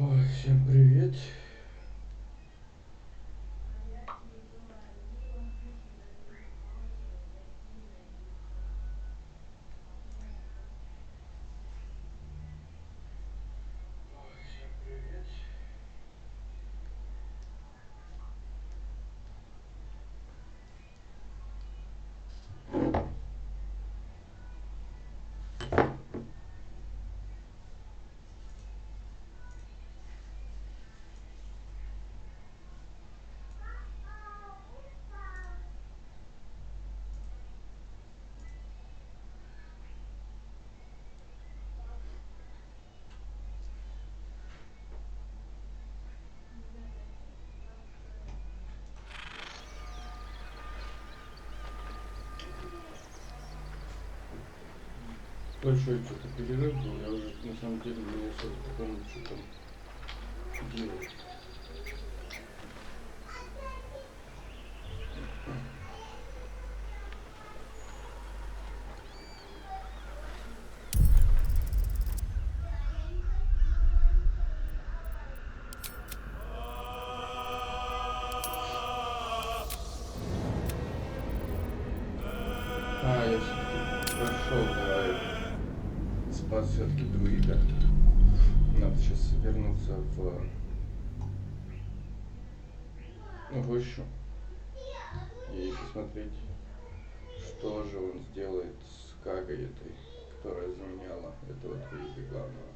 Ой, всем привет. Всем привет. Большой что-то перерыв был, я уже на самом деле не особо помню, что там делать. Я все-таки прошел, да, спас все-таки друида. Надо сейчас вернуться в гущу и посмотреть, что же он сделает с Кагой этой, которая заменяла этого друида главного.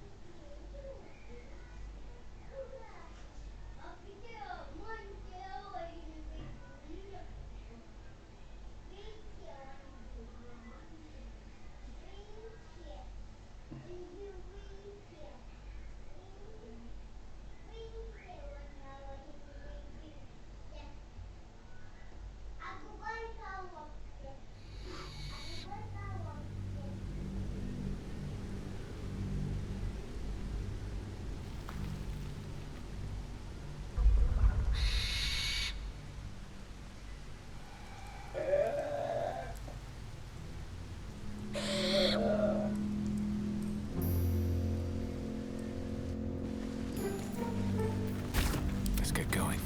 Let's get going.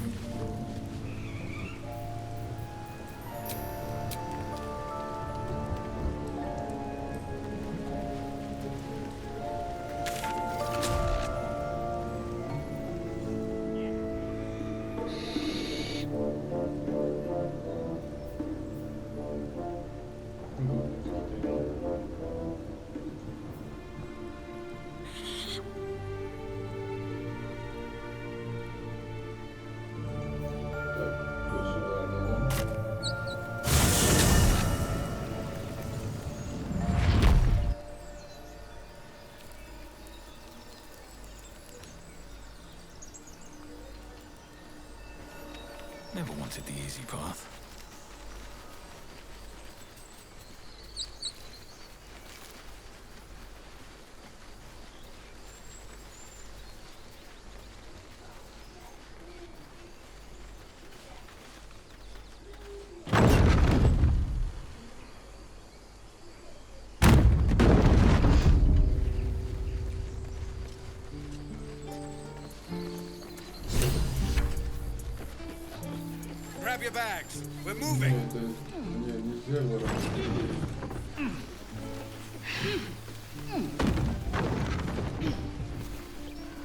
Never wanted the easy path. Grab your bags. We're moving.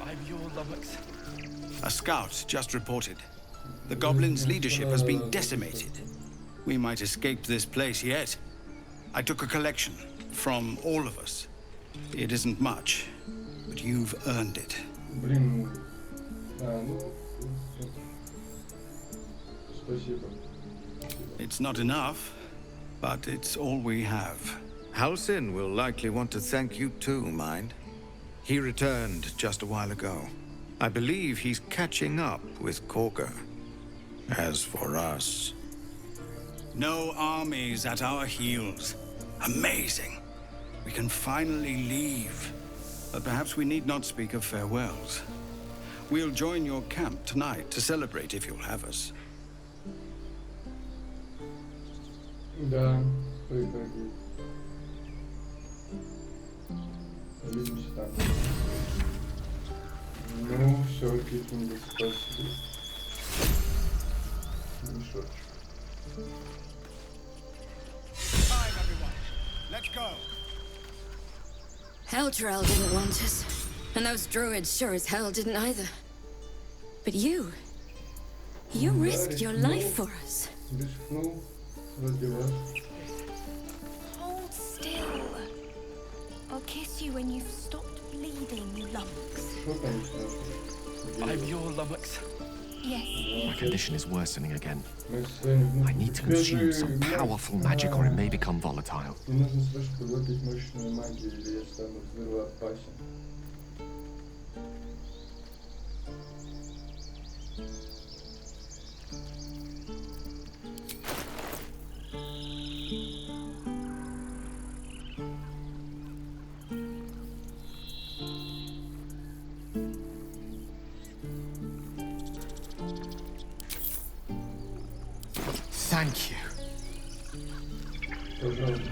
I'm your Lummox. A scout just reported. The goblins' leadership has been decimated. We might escape this place yet. I took a collection from all of us. It isn't much, but you've earned it. It's not enough, but it's all we have. Halsin will likely want to thank you too, mind. He returned just a while ago. I believe he's catching up with Korga. As for us... No armies at our heels. Amazing. We can finally leave. But perhaps we need not speak of farewells. We'll join your camp tonight to celebrate if you'll have us. Да, приходи. Увидимся там. Ну, все, викинги спасли. Мешочек. Time, everyone. Let's go. Eldrael didn't want us, and those druids sure as hell didn't either. But you risked your life for us. Рискнул ради вас. Hold still. I'll kiss you when you've stopped bleeding, you lummox. Что там сразу? I'm your lummox. Yes. My condition is worsening again. Мы с вами- I need to Скажи, consume some ну, powerful magic or it may become volatile. Мне нужно срочно поглотить мощную магию, или я стану взрывоопасен. Thank you. Пожалуйста.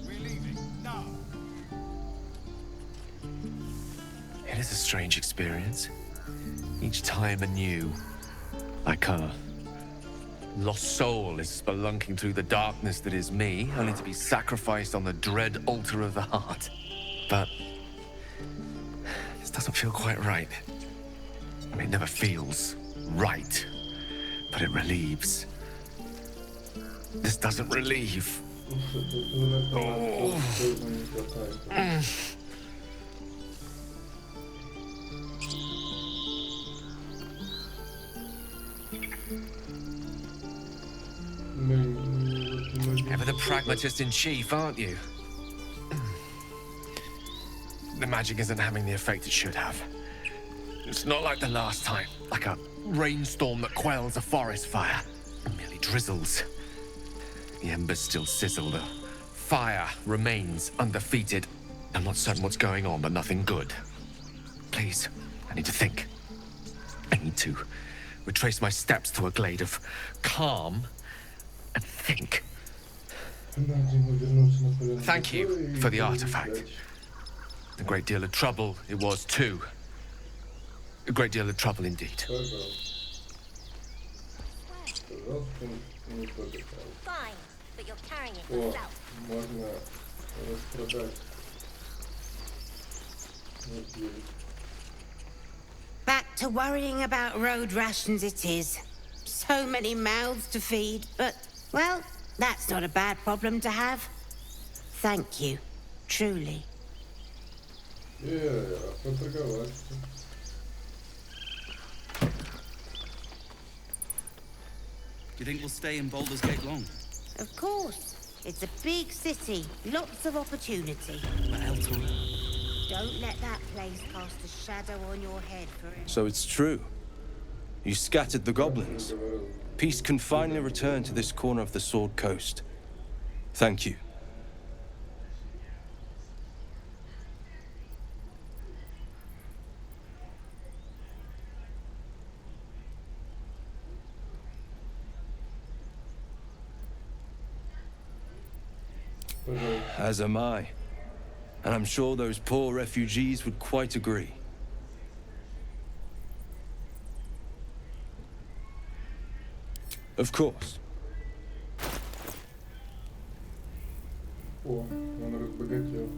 We're leaving now. It is a strange experience. Each time anew. Like a lost soul is spelunking through the darkness that is me, only to be sacrificed on the dread altar of the heart. But this doesn't feel quite right. I mean, it never feels right, but it relieves. This doesn't relieve. Ever the pragmatist in chief, aren't you? The magic isn't having the effect it should have. It's not like the last time, like a rainstorm that quells a forest fire. It merely drizzles. The embers still sizzle, the fire remains undefeated. I'm not certain what's going on, but nothing good. Please, I need to think. I need to retrace my steps to a glade of calm and think. Thank you for the artifact. A great deal of trouble it was too. A great deal of trouble indeed. Fine, but you're carrying it О, yourself. можно распродать. Вот есть. Back to worrying about road rations it is. So many mouths to feed, but, well, that's not a bad problem to have. Thank you, truly. Поторговать. Do you think we'll stay in Baldur's Gate long? Of course. It's a big city, lots of opportunity. But Eltor... Don't let that place cast a shadow on your head forever. So it's true. You scattered the goblins. Peace can finally return to this corner of the Sword Coast. Thank you. As am I. And I'm sure those poor refugees would quite agree. Of course. О, он разбогател.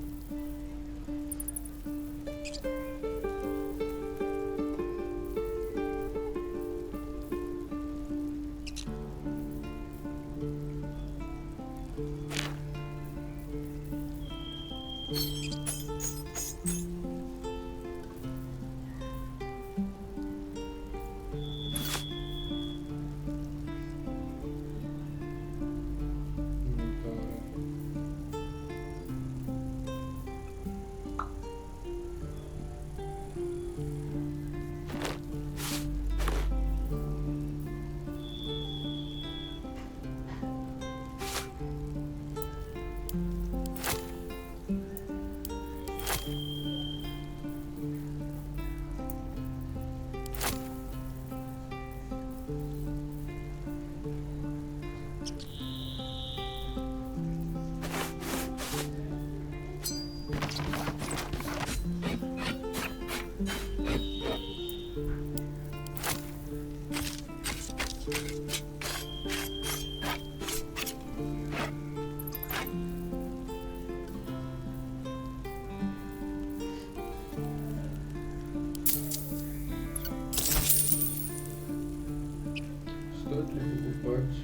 Стоит ли покупать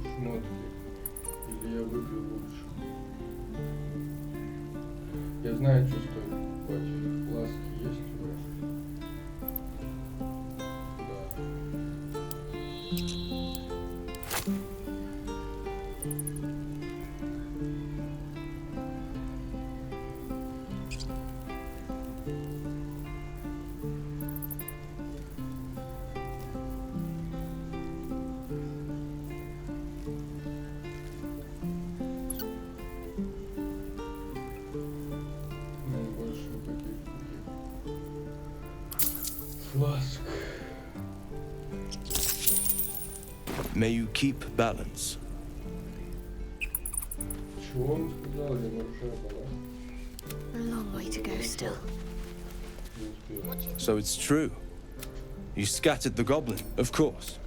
шмотки? Или я выпью лучше? Я знаю, что стоит покупать. Фласки есть у вас? Да. Ну, больше никаких фласк. May you keep balance. Чего он сказал? Я нарушаю баланс. A long way to go still. Не успел. So it's true. You scattered the goblin, of course.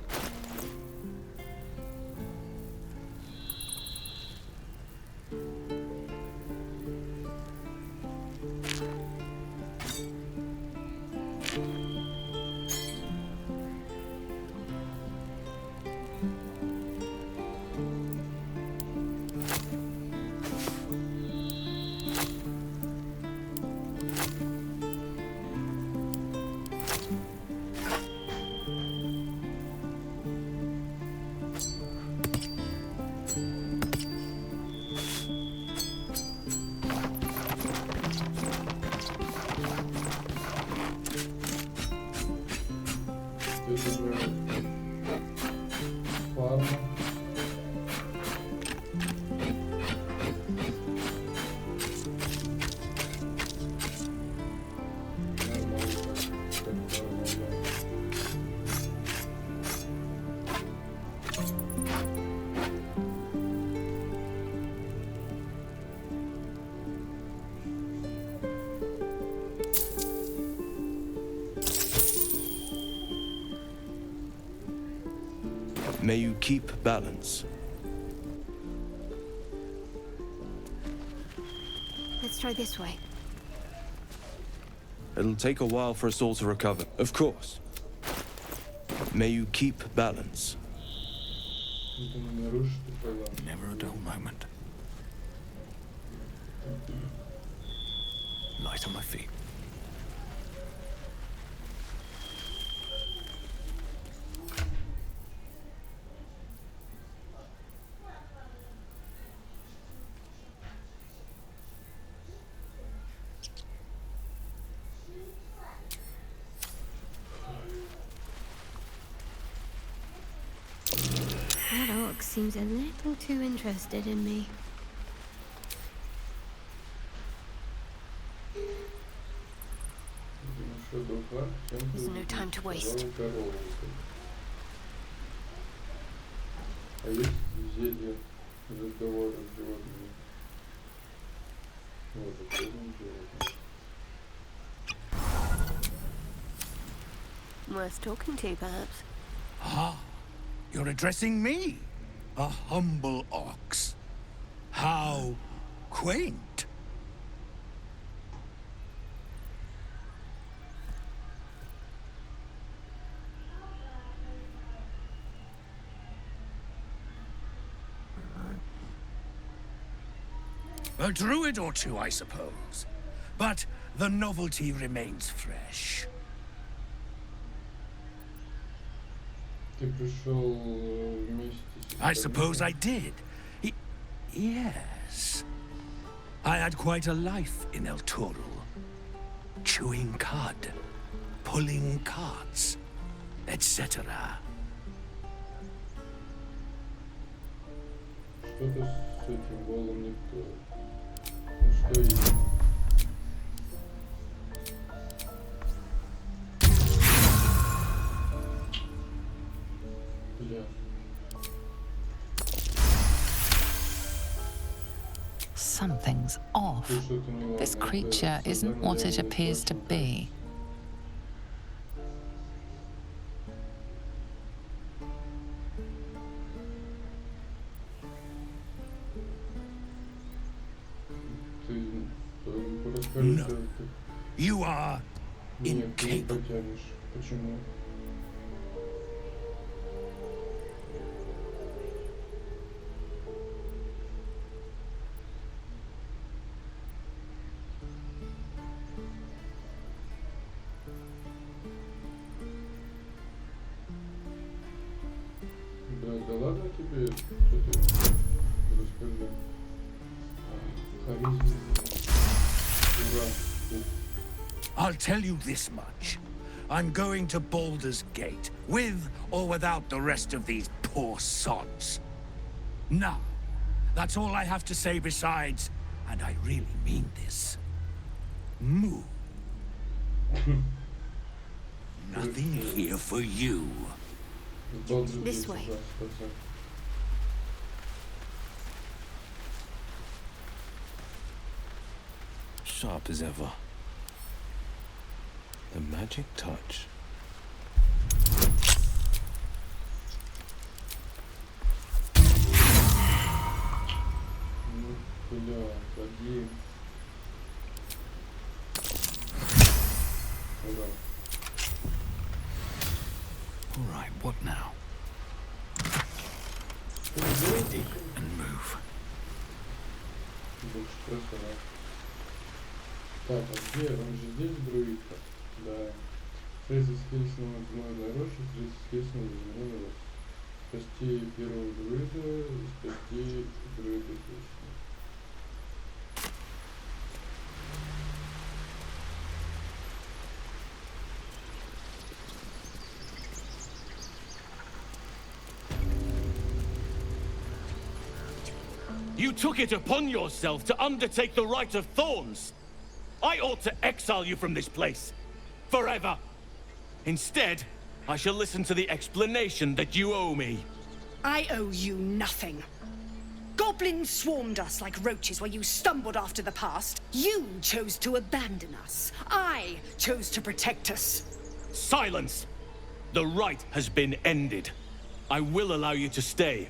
Это же фарма. Нормально, так нормально. May you keep balance. Let's try this way. It'll take a while for us all to recover, of course. May you keep balance. Это не нарушит баланс. Never a dull moment. Light on my feet. That orc seems a little too interested in me. Еще духа. There's no time to waste. А есть зелье разговора с животными? Вот, это животные. Worth talking to, perhaps. Ah, you're addressing me, a humble ox. How quaint. A druid or two, I suppose. But the novelty remains fresh. Ты пришел вместе с I suppose I did. Yes. I had quite a life in El Toro. Chewing cud, pulling carts, etc. Что-то с этим голым никто. Ну что есть? Бля. Something's off. Тут что-то неладное. This Это creature isn't создание what it реальной appears to плоти. be. Ты расскажи, No. что ты... You are Нет, ты не incapable. потянешь. Почему? Да, да ладно тебе, что ты расскажи. Харизма. Ура. I'll tell you this much. I'm going to Balder's Gate, with or without the rest of these poor sods. Now, that's all I have to say besides, and I really mean this. Move. Nothing here for you. This way. Sharp as ever. The magic touch. Бля, один. Ура. All right, what now? Steady and move. Больше просто, да. Так, а где? Он же здесь друидка. Да. Фрейза скельснула гнойная роща, Фрейза скельснула зеленый рост. Спасти первого друида, спасти друида точно. You took it upon yourself to undertake the Rite of Thorns. I ought to exile you from this place. Forever. Instead, I shall listen to the explanation that you owe me. I owe you nothing. Goblins swarmed us like roaches while you stumbled after the past. You chose to abandon us. I chose to protect us. Silence! The rite has been ended. I will allow you to stay,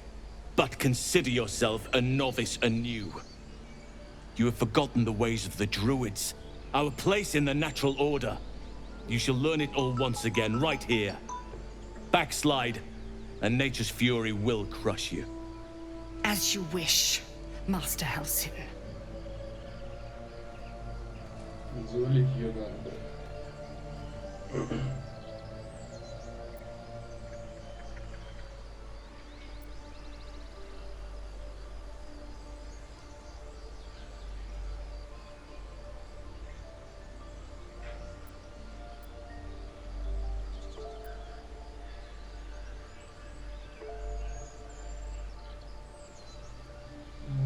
but consider yourself a novice anew. You have forgotten the ways of the druids, our place in the natural order. You shall learn it all once again, right here. Backslide, and nature's fury will crush you. As you wish, Master Halsin. Завалить ее надо.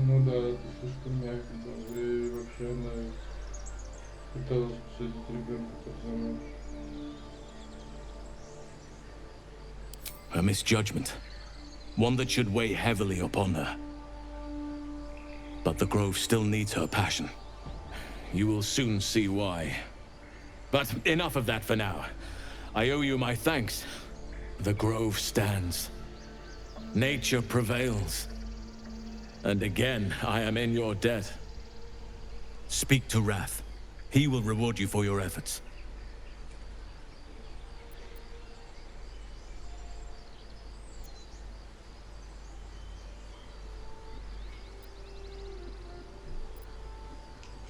Ну да, это слишком мягко было. И вообще она пыталась посадить ребенка под замуж. A misjudgment. One that should weigh heavily upon her. But the Grove still needs her passion. You will soon see why. But enough of that for now. I owe you my thanks. The Grove stands. Nature prevails. And again, I am in your debt. Speak to Wrath. He will reward you for your efforts.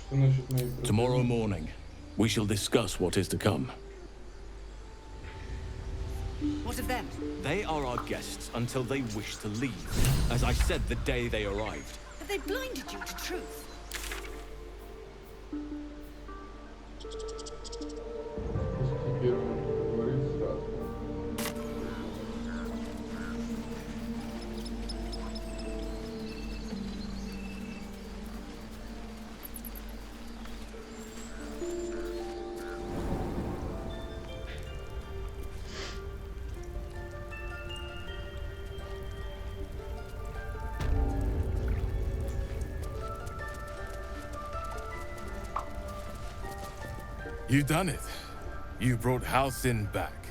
Что насчет моей проблемы? Tomorrow morning, we shall discuss what is to come. What of them? They are our guests until they wish to leave, as I said the day they arrived. Have they blinded you to truth? Пусть первым говорит сразу. You done it. You brought Halsin back.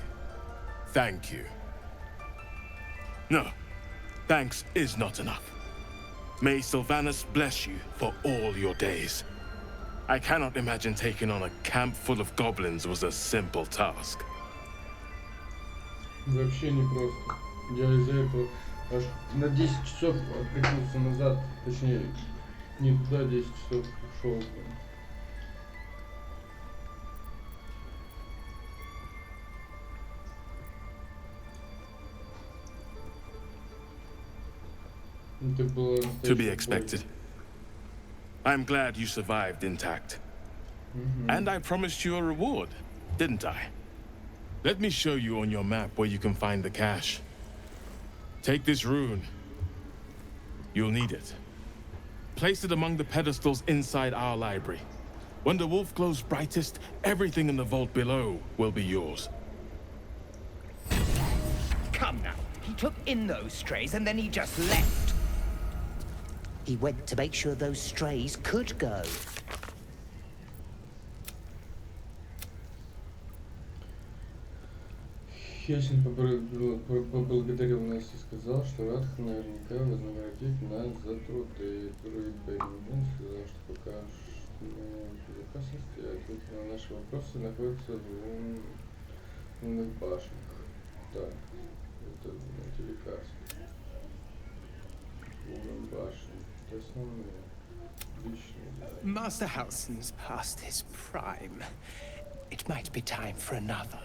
Thank you. No, thanks is not enough. May Sylvanus bless you for all your days. I cannot imagine taking on a camp full of goblins was a simple task. Вообще не просто. Я из-за этого аж на 10 часов откатился назад. Точнее, не туда 10 часов ушел. Это было To be настоящее expected. I'm glad you survived intact. And I promised you a reward, didn't I? Let me show you on your map where you can find the cache. Take this rune. You'll need it. Place it among the pedestals inside our library. When the wolf glows brightest, everything in the vault below will be yours. Come now. He took in those strays and then he just left. He went to make sure those strays could go. Хесин поблагодарил нас и сказал, что Радх наверняка вознаградит нас за труды. Друид Беннин сказал, что пока мы в безопасности, а ответы на наши вопросы находятся в лунных башнях. Так, это эти лекарства. Лунные башни. Это основные. Личные. Master Halsin's past his prime. It might be time for another.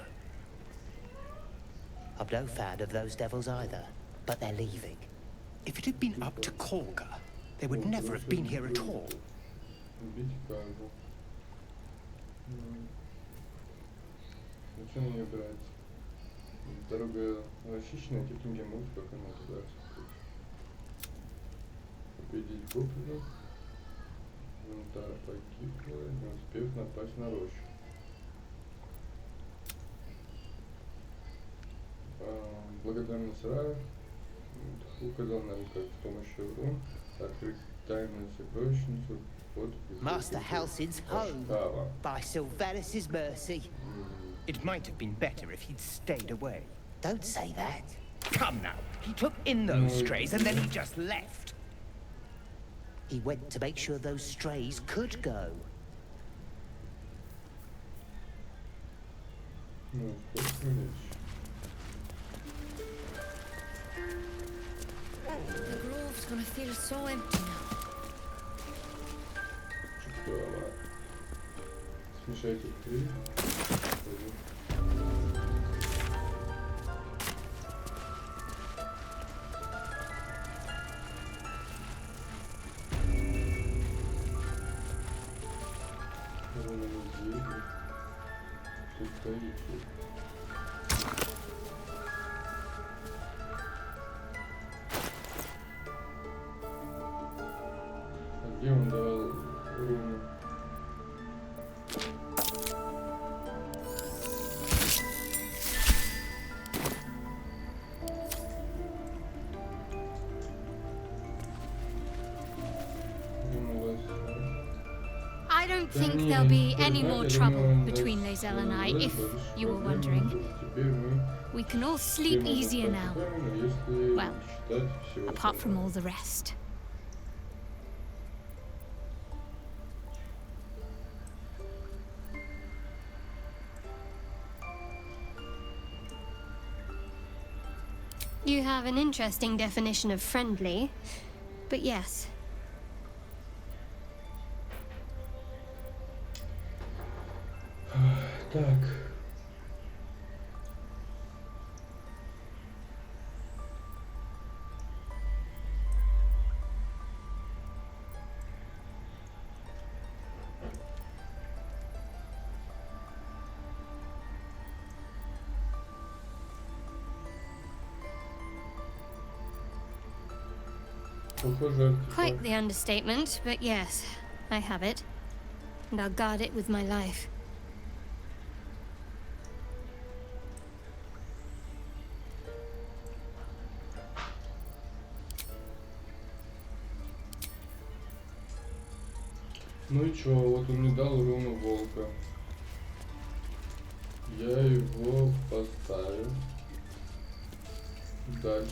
I'm no fan of those devils either, but they're leaving. If it had been up to Korga, they would never have been here at all. Ничего не брать. Дорога расчищена, эти книги могут пока не туда. Победить гоблинов. Винтара погибла, не успев напасть на рощу. Благодарность Ра указал нам, как с помощью рун открыть тайную сокровищницу под Master Halsin's home, by Sylvanus' mercy. It might have been better if he'd stayed away. Don't say that. Come now. He took in those strays and then he just left. He went to make sure those strays could go. Ну, сколько речь? The grove's gonna feel so empty now. Чудово. Смешайте три. Где он давал руну? I don't think there'll be any more trouble between Lae'zel and I, if you were wondering. We can all sleep easier now. Well, apart from all the rest. You have an interesting definition of friendly, but yes. Так. Quite the understatement, but yes, I have it. And I'll guard it with my life. Ну и чё, вот он мне дал руну волка. Я его поставил. Дальше.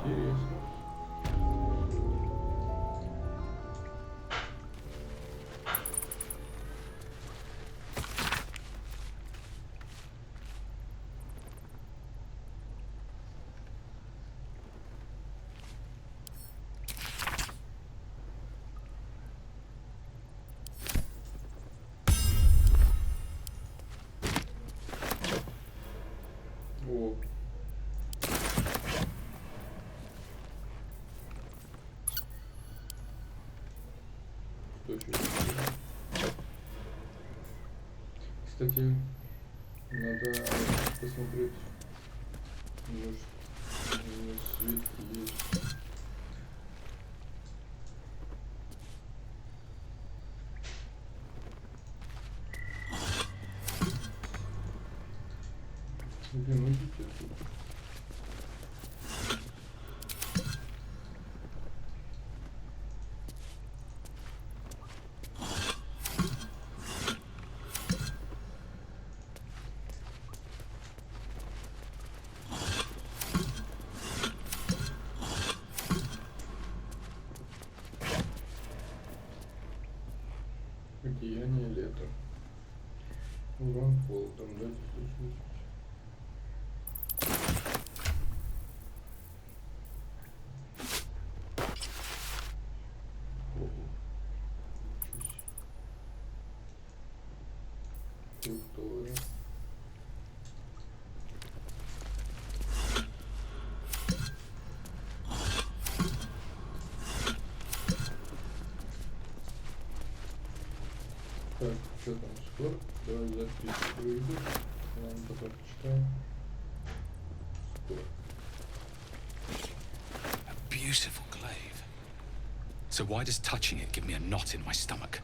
Интересно. О. Что еще? Кстати, надо посмотреть, может, у меня свет есть. Блин, уйдите отсюда. Деяние лета. Урон холодом. Дайте слушать. Крутое. Так, что там скоро? Давай запись выйдет. Ладно, пока почитаем. Скоро. A beautiful glaive. So why does touching it give me a knot in my stomach?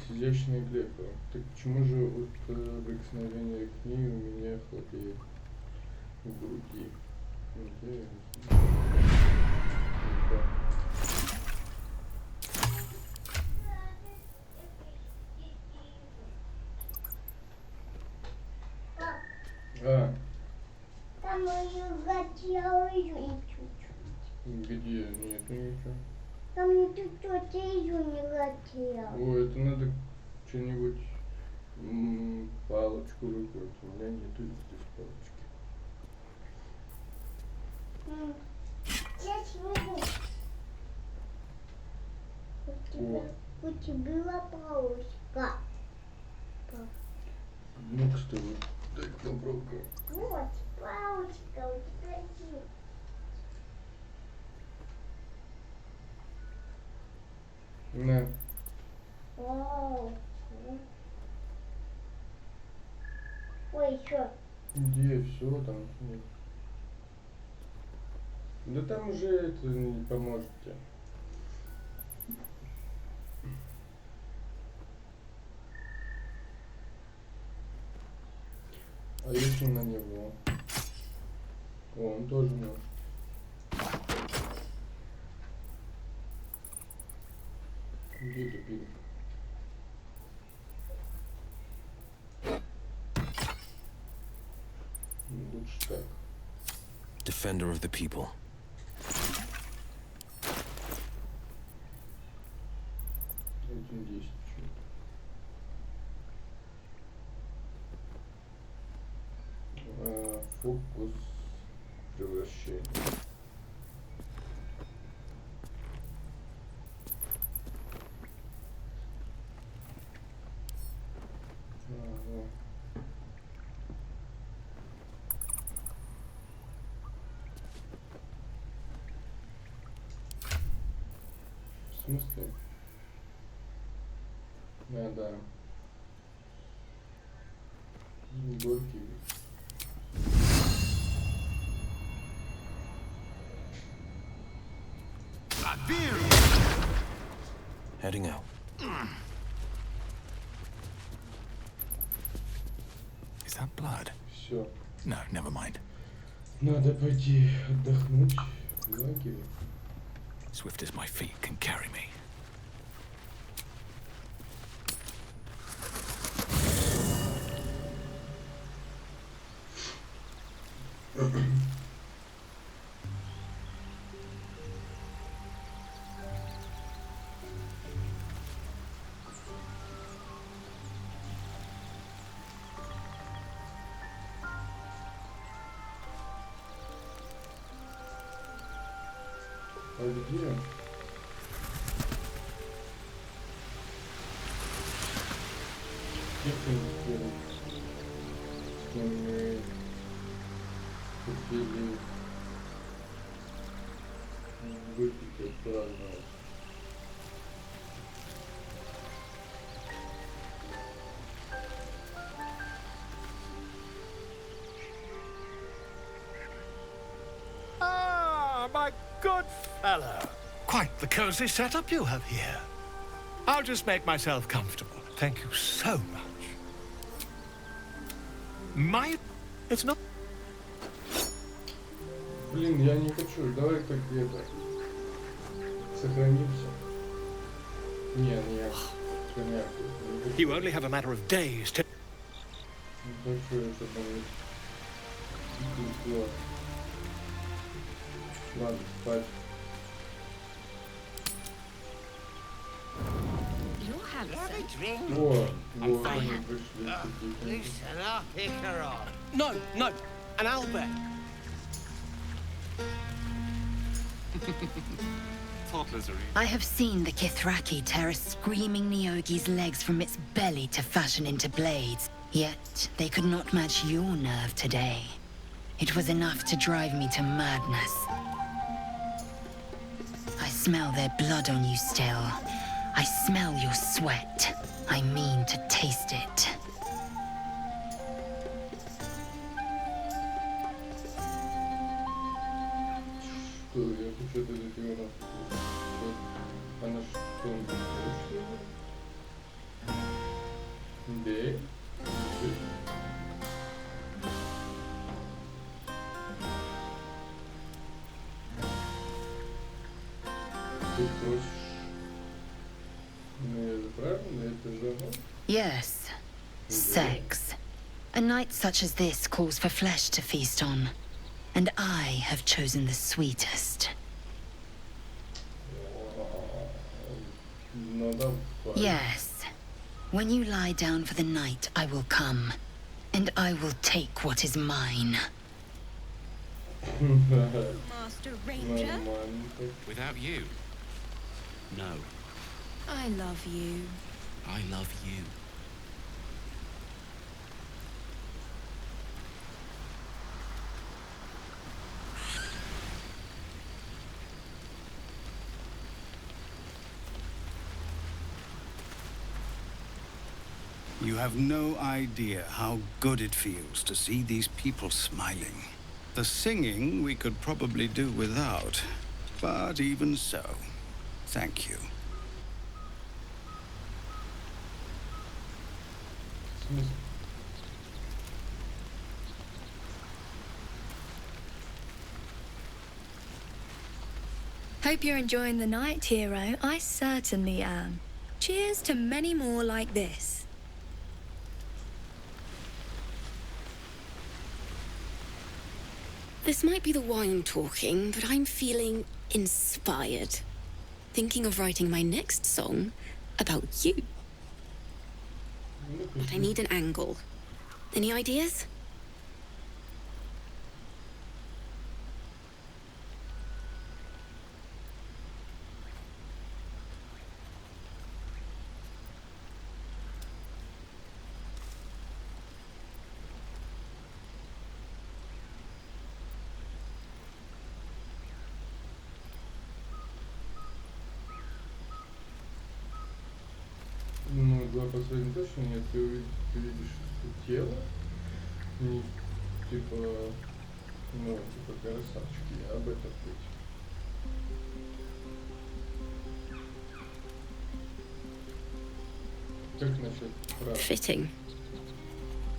Изящная глефа. Так почему же от прикосновения к ней у меня холодеет в груди? Интересно. А. Там ее хотела чуть-чуть. Где? Нет, ничего. Там не чуть-чуть ее не хотела. О, это надо что-нибудь палочку выкрутить. У меня нету здесь палочки. Сейчас выйду. У тебя была палочка. Ну-ка, что вы? Дай попробую. Вот, палочка у тебя есть. На. Вау. Ой, что? Где все там? Нет. Да там уже это не поможет тебе. А если на него? О, он тоже может. Где дубинка? Лучше так. Defender of the people. Один 10 что-то. Фокус превращения. В смысле? Да. Горький. Heading out. Is that blood? Все. No, never mind. Надо пойти отдохнуть в лагере. Swift as my feet can carry me. А где? Как ты не сделал? мы купили выпить отпраздновать. Ah, my good fellow. Quite the cozy setup you have here. I'll just make myself comfortable. Thank you so much. It's not... Блин, я не хочу. Давай так это. Сохранимся. Не. Коняк. You only have a matter of days to... Не хочу, чтобы он... Ладно, спать. You're handsome. О, I'm вот, fine. они пришли. Loosen up, Icaron. No, an owlbear. I have seen the Kithraki tear a screaming Neogi's legs from its belly to fashion into blades. Yet they could not match your nerve today. It was enough to drive me to madness. I smell their blood on you still. I smell your sweat. I mean to taste it. Что, я тут что-то запивала. Она что, Да? Ты просишь? Ну, это правильно, это же оно? Yes. Sex. A night such as this calls for flesh to feast on. And I have chosen the sweetest. Yes. When you lie down for the night, I will come. And I will take what is mine. Master Ranger? Without you? No. I love you. I love you. You have no idea how good it feels to see these people smiling. The singing we could probably do without, but even so, thank you. Hope you're enjoying the night, hero. I certainly am. Cheers to many more like this. This might be the wine talking, but I'm feeling inspired. Thinking of writing my next song about you. But I need an angle. Any ideas? Ну, два последних точно нет. Ты видишь тело, не типа, ну, типа красавчики, а об этом быть. Как насчет прав? Fitting.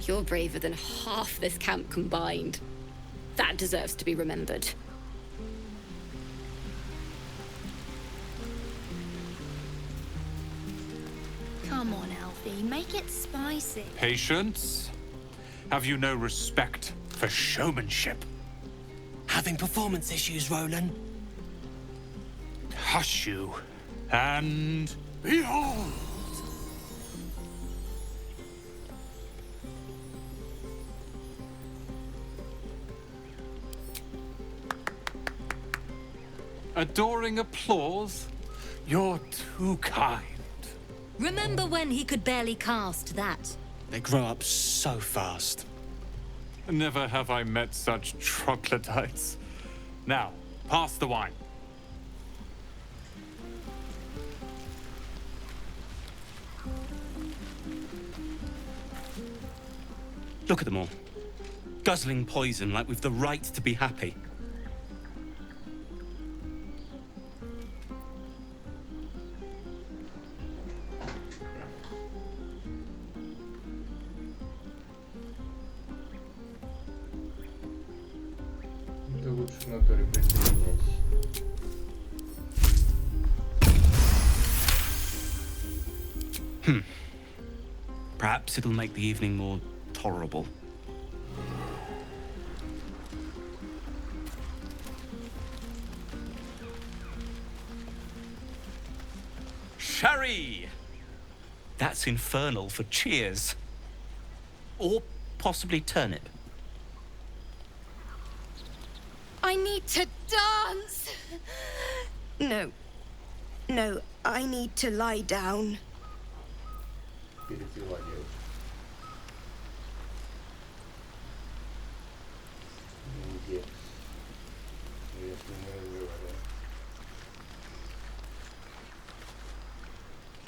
You're braver than half this camp combined. That deserves to be remembered. Come on, Alfie, make it spicy. Patience? Have you no respect for showmanship? Having performance issues, Roland? Hush you, and behold! Adoring applause? You're too kind. Remember when he could barely cast that? They grow up so fast. Never have I met such troglodytes. Now, pass the wine. Look at them all. Guzzling poison like we've the right to be happy. Ты лучше в натуре присоединяйся. Perhaps it'll make the evening more tolerable. Sherry! That's infernal for cheers. Or possibly turnip. I need to dance! No. No, I need to lie down. Перепила девочка. Молодец. Если не разговаривать.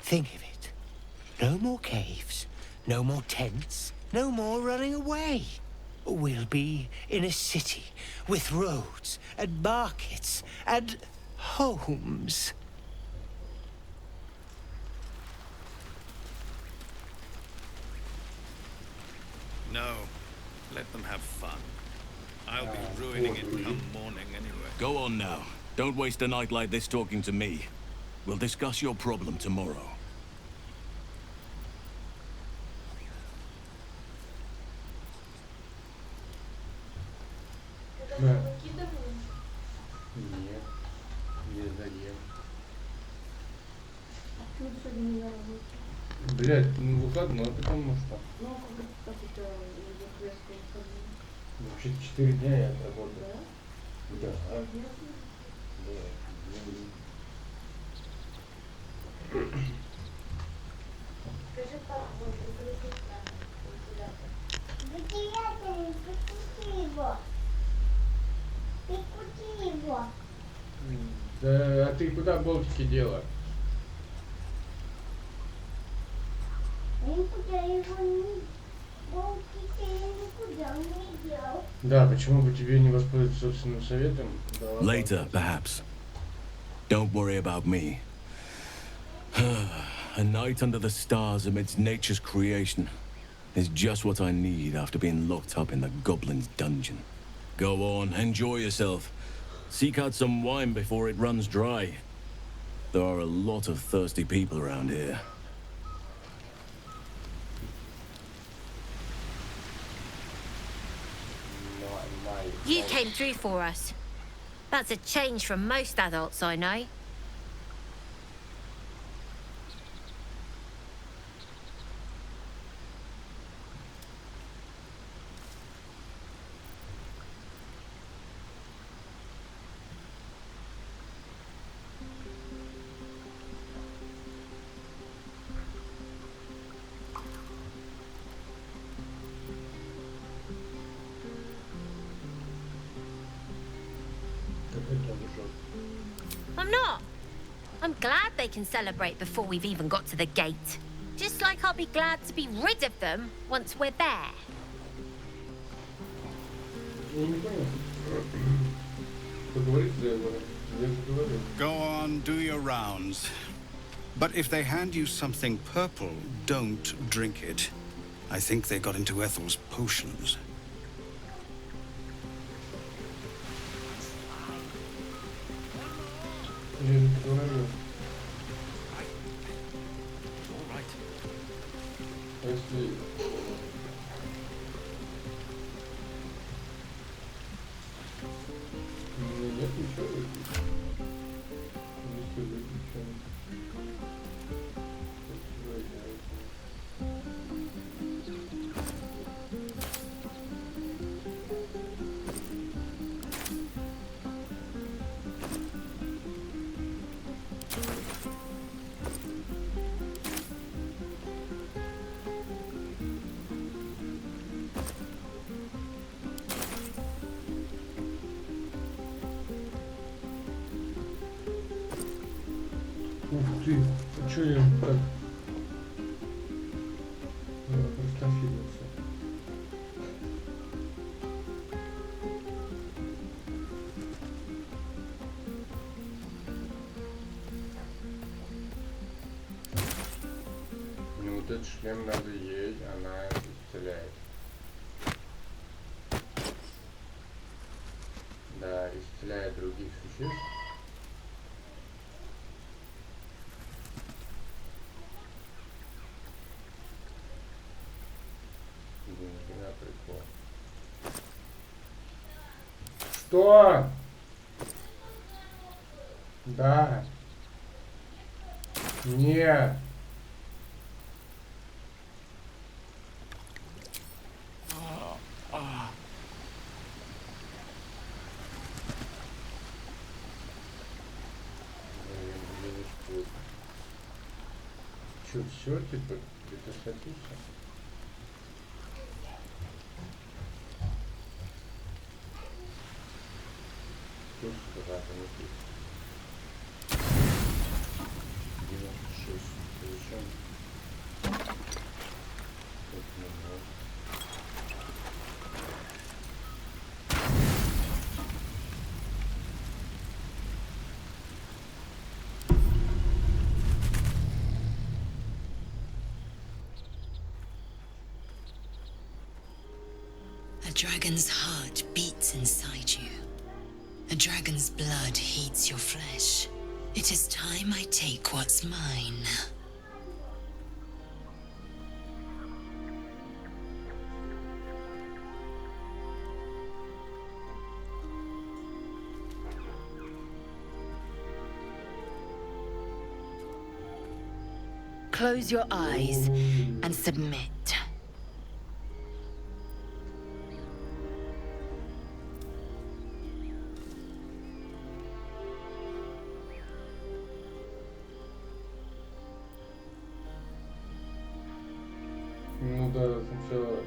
Think of it. No more caves, no more tents, no more running away. We'll be in a city with roads and markets and homes. No, let them have fun. I'll be ruining it come morning anyway. Go on now. Don't waste a night like this talking to me. We'll discuss your problem tomorrow. Да. Нет, не заем. Блять, ну выходной, потому что. Вообще-то 4 дня я отработал. Да. Да. Скажи, как прикути его. Прикути его. Да, а ты куда болтики дела? Никуда его не... Болтики я никуда не делал. Да, почему бы тебе не воспользоваться собственным советом? Да, Later, perhaps. Don't worry about me. A night under the stars amidst nature's creation is just what I need after being locked up in the goblin's dungeon. Go on, enjoy yourself. Seek out some wine before it runs dry. There are a lot of thirsty people around here. You came through for us. That's a change from most adults I know. I'm not. I'm glad they can celebrate before we've even got to the gate. Just like I'll be glad to be rid of them once we're there. Go on, do your rounds. But if they hand you something purple, don't drink it. I think they got into Ethel's potions. ты, а чё я так простофилился? Ну вот этот шлем надо есть, она исцеляет. Да, исцеляет других существ. Нифига прикол. Что? Да. Нет. Чё, всё, типа, это садится? Что сказать, не пишет. 96. Зачем? Тут много. A dragon's heart beats inside you. A dragon's blood heats your flesh. It is time I take what's mine. Close your eyes and submit. Ну да, сначала...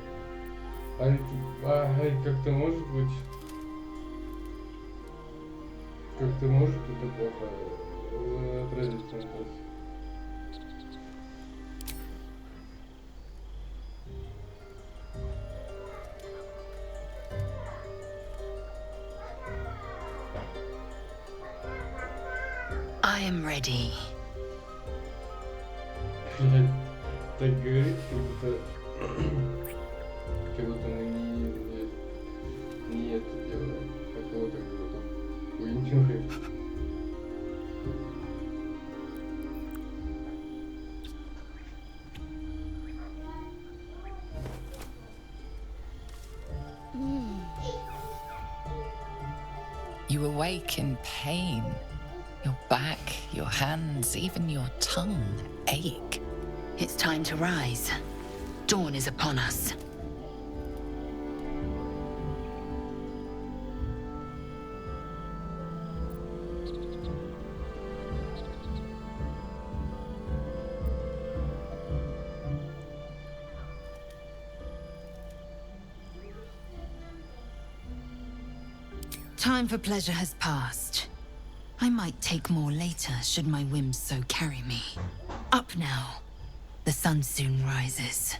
как-то может быть... Как-то может это плохо отразиться на нас. I am ready. Так говорит, как будто мы не это делаем, какого-то хуйню. You awake in pain. Your back, your hands, even your tongue ache. It's time to rise. Dawn is upon us. Time for pleasure has passed. I might take more later, should my whims so carry me. Up now. The sun soon rises.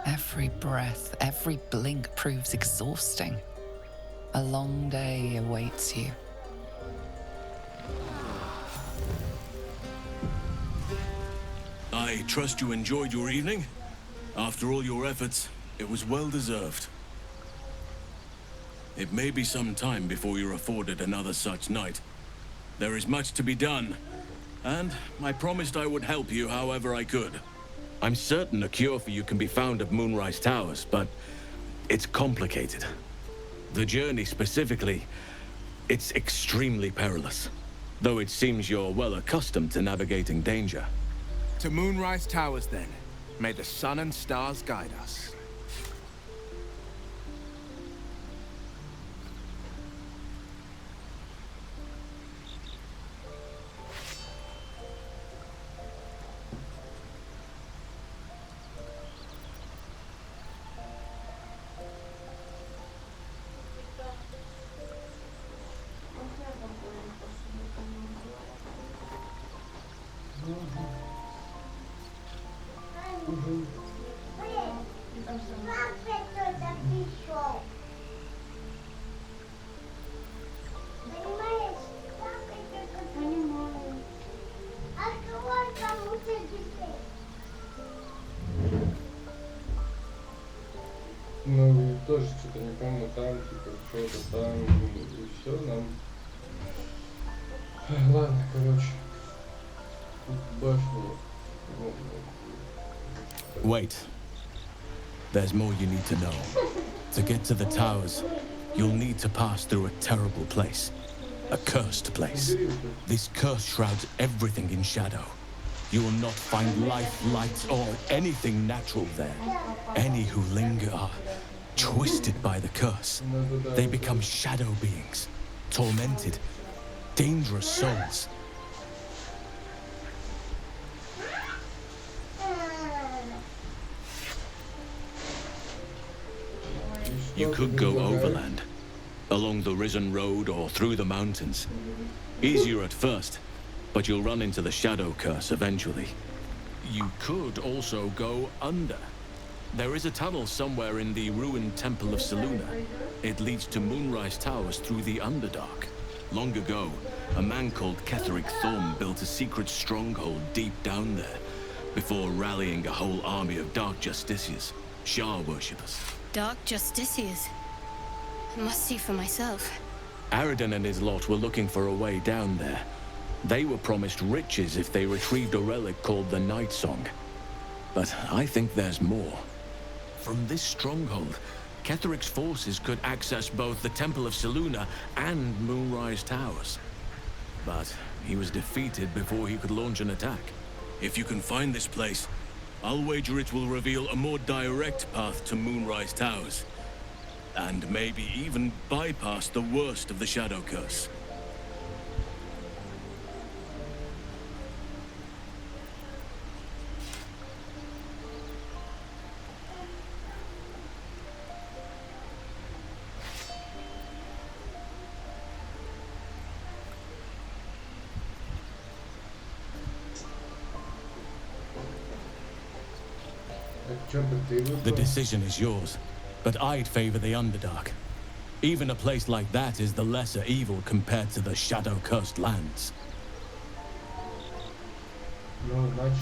Every breath, every blink proves exhausting. A long day awaits you. I trust you enjoyed your evening. After all your efforts, it was well deserved. It may be some time before you're afforded another such night. There is much to be done, and I promised I would help you however I could. I'm certain a cure for you can be found at Moonrise Towers, but it's complicated. The journey specifically, it's extremely perilous, though it seems you're well accustomed to navigating danger. To Moonrise Towers, then. May the sun and stars guide us. Папа кто-то пришел. Понимаешь? Папа кто-то понимаю. Открой кому-то дверь. Ну, тоже что-то не помню, там, типа, что-то там, и все, нам... Ладно, короче. Башню. Wait. There's more you need to know. To get to the towers, you'll need to pass through a terrible place. A cursed place. This curse shrouds everything in shadow. You will not find life, light, or anything natural there. Any who linger are twisted by the curse. They become shadow beings, tormented, dangerous souls. You could go overland, along the Risen Road or through the mountains. Easier at first, but you'll run into the shadow curse eventually. You could also go under. There is a tunnel somewhere in the ruined Temple of Selûne. It leads to Moonrise Towers through the Underdark. Long ago, a man called Ketheric Thorm built a secret stronghold deep down there, before rallying a whole army of Dark Justiciars, Shah worshippers. Dark Justiciars. I must see for myself. Aridin and his lot were looking for a way down there. They were promised riches if they retrieved a relic called the Night Song. But I think there's more. From this stronghold, Ketheric's forces could access both the Temple of Selûne and Moonrise Towers. But he was defeated before he could launch an attack. If you can find this place, I'll wager it will reveal a more direct path to Moonrise Towers. And maybe even bypass the worst of the Shadow Curse. The decision is yours, but I'd favor the Underdark. Even a place like that is the lesser evil compared to the shadow-cursed lands. No, much.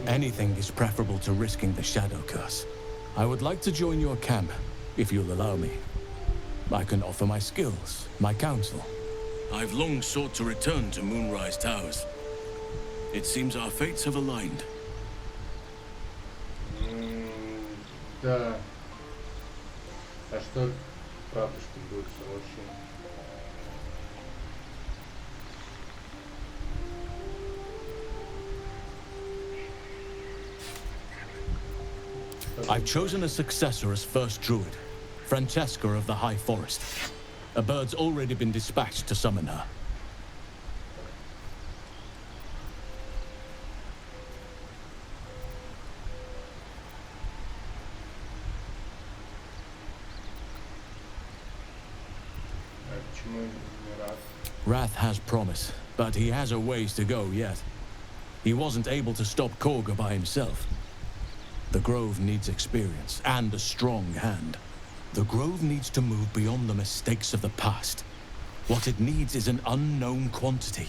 Anything is preferable to risking the Shadow Curse. I would like to join your camp, if you'll allow me. I can offer my skills, my counsel. I've long sought to return to Moonrise Towers. It seems our fates have aligned. Да. А что правда, что будет совершено? I've chosen a successor as first druid, Francesca of the High Forest. A bird's already been dispatched to summon her. Wrath has promise, but he has a ways to go yet. He wasn't able to stop Korga by himself. The Grove needs experience and a strong hand. The Grove needs to move beyond the mistakes of the past. What it needs is an unknown quantity.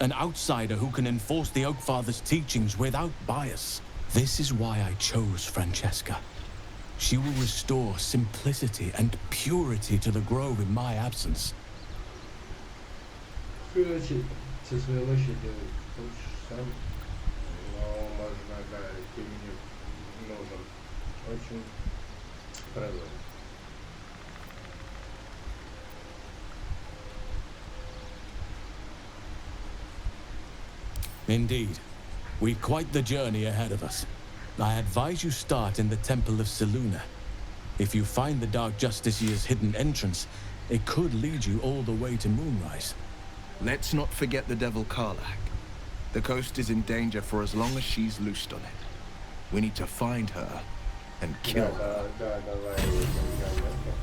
An outsider who can enforce the Oakfather's teachings without bias. This is why I chose Francesca. She will restore simplicity and purity to the Grove in my absence. Короче, со своей лошадью хочешь сам, но можно, да, ты мне нужен. Очень правильно. Indeed. We've quite the journey ahead of us. I advise you start in the Temple of Selûne. If you find the Dark Justiciar's hidden entrance, it could lead you all the way to Moonrise. Let's not forget the Devil Karlach. The coast is in danger for as long as she's loosed on it. We need to find her and kill her. Да, давай возьмем это.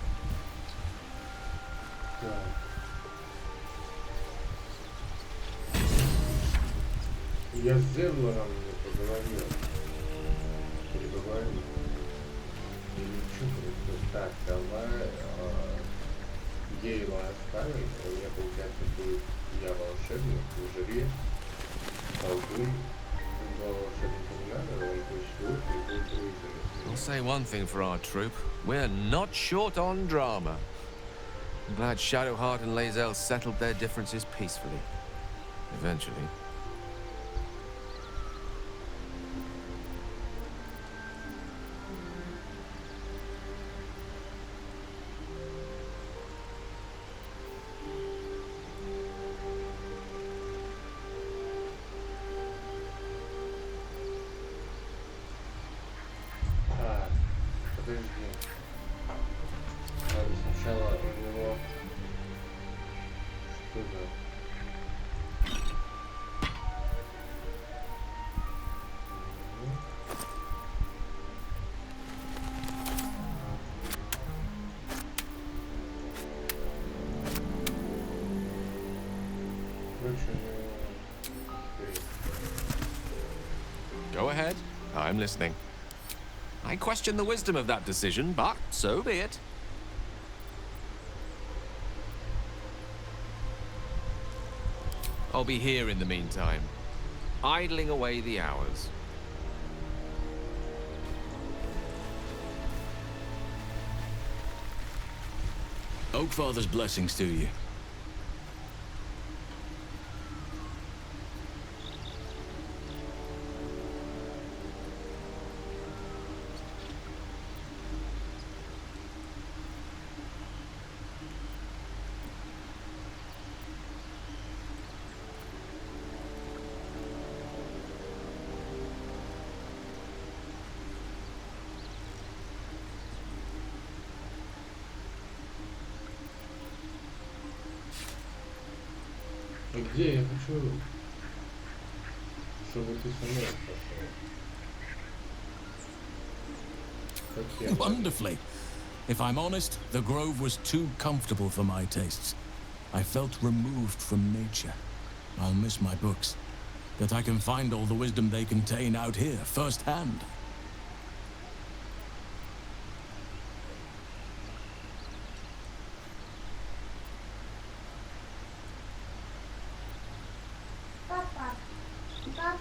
Так. Я с Зевлором не поговорил. Переговорил. Или что просто так, давай Гейла оставим. У меня получается будет я волшебник, жри, колдун. Два волшебника не надо, он будет шлюх и будет выживать. I'll say one thing for our troop. We're not short on drama. I'm glad Shadowheart and Lae'zel settled their differences peacefully. Eventually. Подожди. Надо сначала у него... Что за... Go ahead. I'm listening. I question the wisdom of that decision, but so be it. I'll be here in the meantime, idling away the hours. Oakfather's blessings to you. Где я хочу, чтобы ты со мной пошел? Wonderfully. If I'm honest, the grove was too comfortable for my tastes. I felt removed from nature. I'll miss my books, but I can find all the wisdom they contain out here, firsthand. Пап,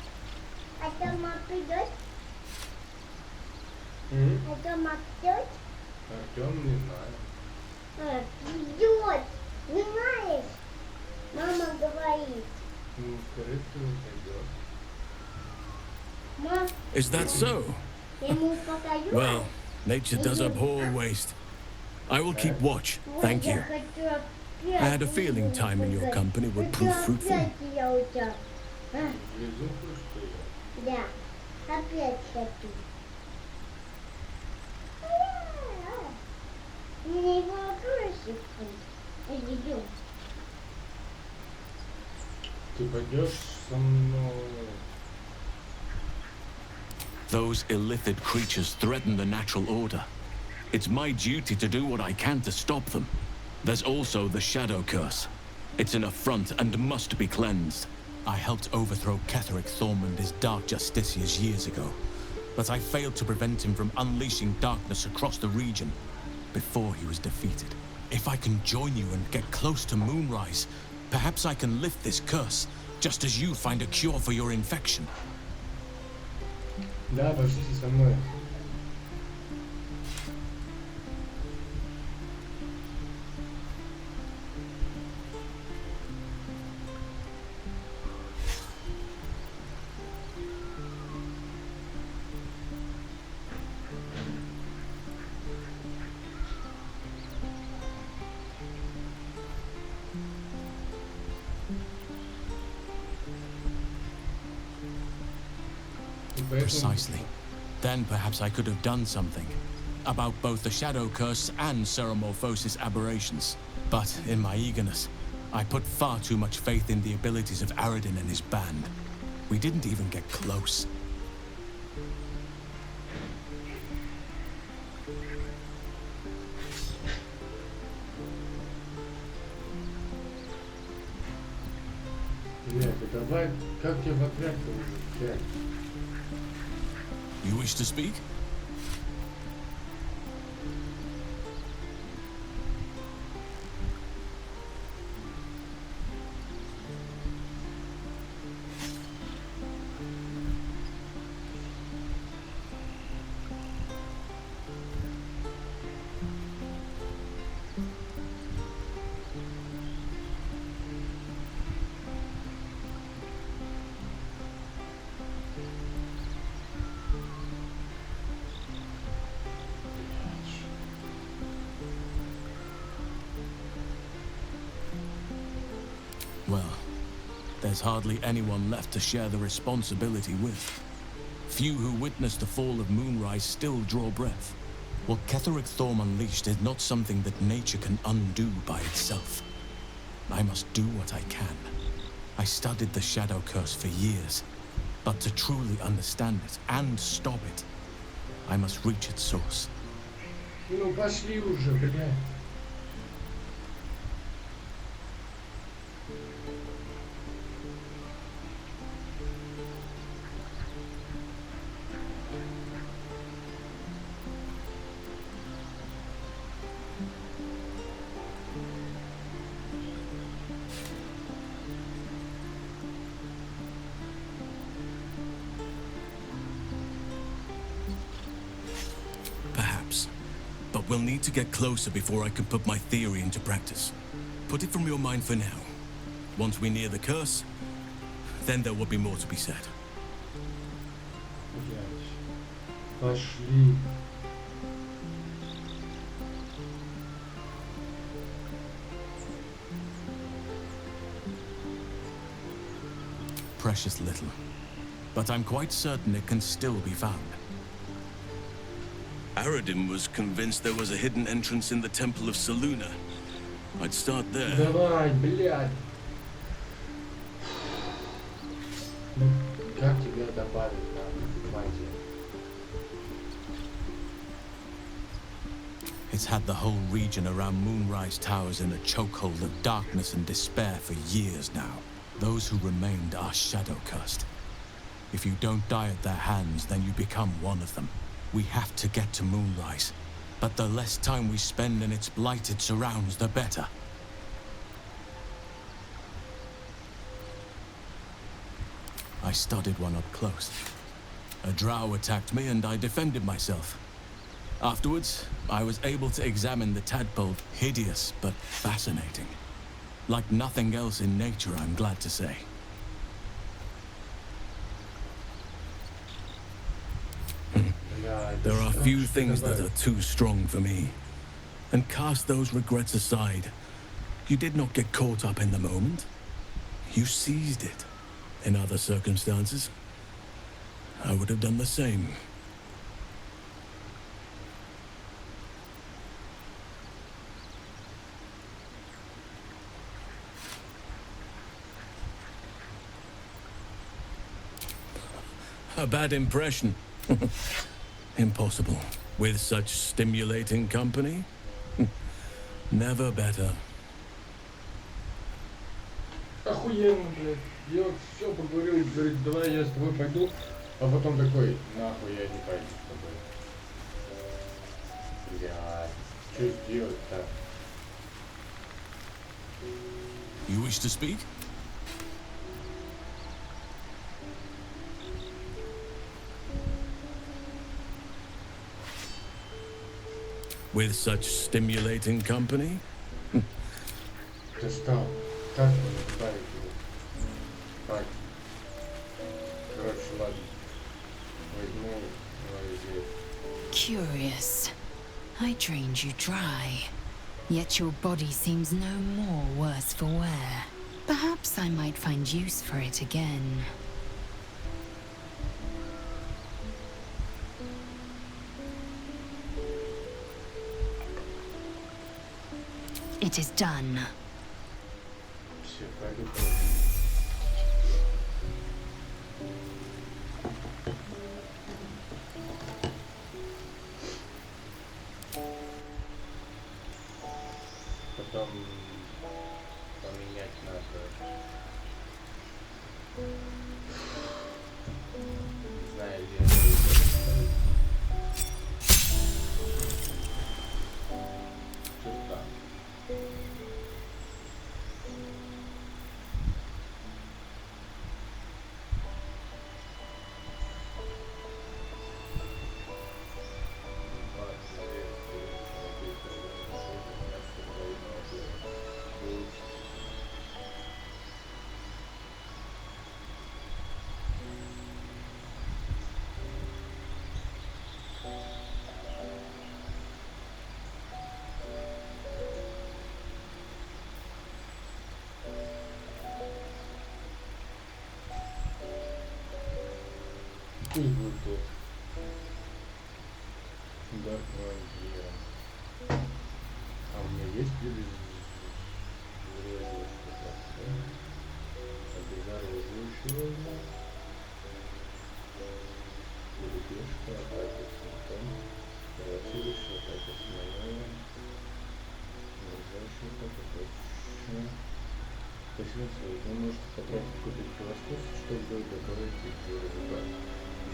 а там мама придет? А там мама придет? Артем не знаю. Придет, не знаешь? Мама говорит. Ну, скорее всего, придет. Мам, Is that so? ему покажу. Well, nature does abhor waste. I will keep watch, thank you. I had a feeling time in your company would prove fruitful. Да, опять хочу. Мне его крышечку. Идем. Ты пойдешь со мной? Those illithid creatures threaten the natural order. It's my duty to do what I can to stop them. There's also the Shadow Curse. It's an affront and must be cleansed. I helped overthrow Ketheric Thormund Dark Justiciars years ago, but I failed to prevent him from unleashing darkness across the region before he was defeated. If I can join you and get close to Moonrise, perhaps I can lift this curse, just as you find a cure for your infection. Да, пошлите со мной. Precisely. Then perhaps I could have done something about both the Shadow Curse and Ceramorphosis aberrations. But in my eagerness, I put far too much faith in the abilities of Aradin and his band. We didn't even get close. Давай, как тебе в отряд-то уже взять? You wish to speak? Well, there's hardly anyone left to share the responsibility with. Few who witnessed the fall of Moonrise still draw breath. What Ketheric Thorm unleashed is not something that nature can undo by itself. I must do what I can. I studied the Shadow Curse for years, but to truly understand it and stop it, I must reach its source. Ну пошли уже, блядь. Perhaps. But we'll need to get closer before I can put my theory into practice. Put it from your mind for now. Once we near the curse, then there will be more to be said. Пошли. Precious little. But I'm quite certain it can still be found. Aradim was convinced there was a hidden entrance in the Temple of Selûne. I'd start there. Давай, блядь. Ну, как тебя добавить на файте? It's had the whole region around Moonrise Towers in a chokehold of darkness and despair for years now. Those who remained are shadow-cursed. If you don't die at their hands, then you become one of them. We have to get to Moonrise, but the less time we spend in its blighted surrounds, the better. I studied one up close. A drow attacked me and I defended myself. Afterwards, I was able to examine the tadpole, hideous but fascinating. Like nothing else in nature, I'm glad to say. There are few things that are too strong for me. And cast those regrets aside. You did not get caught up in the moment. You seized it. In other circumstances, I would have done the same. A bad impression. Impossible. With such stimulating company? Never better. Охуенно, блядь. Я вот все поговорил, говорит, давай я с тобой пойду, а потом такой, нахуй я не пойду с тобой. Блядь, что сделать-то? You wish to speak? With such stimulating company? Достал. Как мне ставить его? Так. Короче, ладно. Возьму идею. Curious. I drained you dry. Yet your body seems no more worse for wear. Perhaps I might find use for it again. It is done. Все, пойду. Потом поменять надо Не знаю, где я буду ставить. Что-то так. Пусть будет тот. Дарк Вампир. А у меня есть или что-то? Обезоруживающего. Перебежка, атака симптом. Провоцирующая атака основная. Нажимающая атака точно. Спасибо, вы можете потратить какой-то превосходство, чтобы добавить их в результат.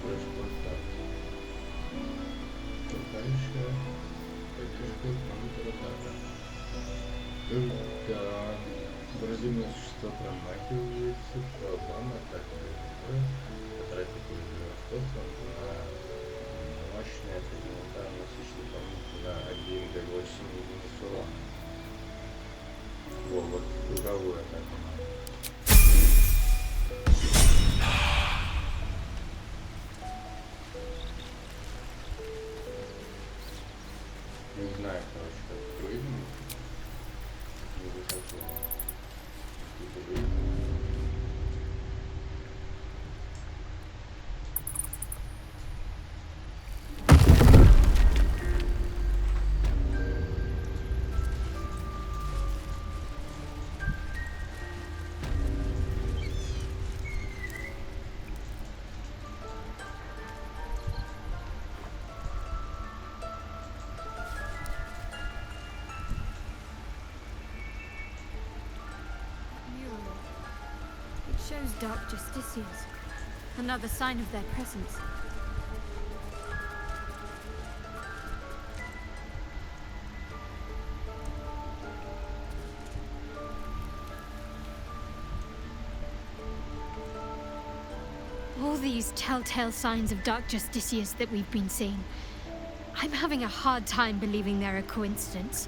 Эксплуатация. Дальше. Поддержка контратака. Когда абразивное существо промахивается, то обман атака потратит превосходство на мощный элементарно насыщенный на 1 до 8 единиц урона. Во, вот круговую атаку. Не знаю, короче, как прыгнуть. Не высоко. Какие-то выйдут. Shows dark justiciars. Another sign of their presence. All these telltale signs of dark justiciars that we've been seeing. I'm having a hard time believing they're a coincidence.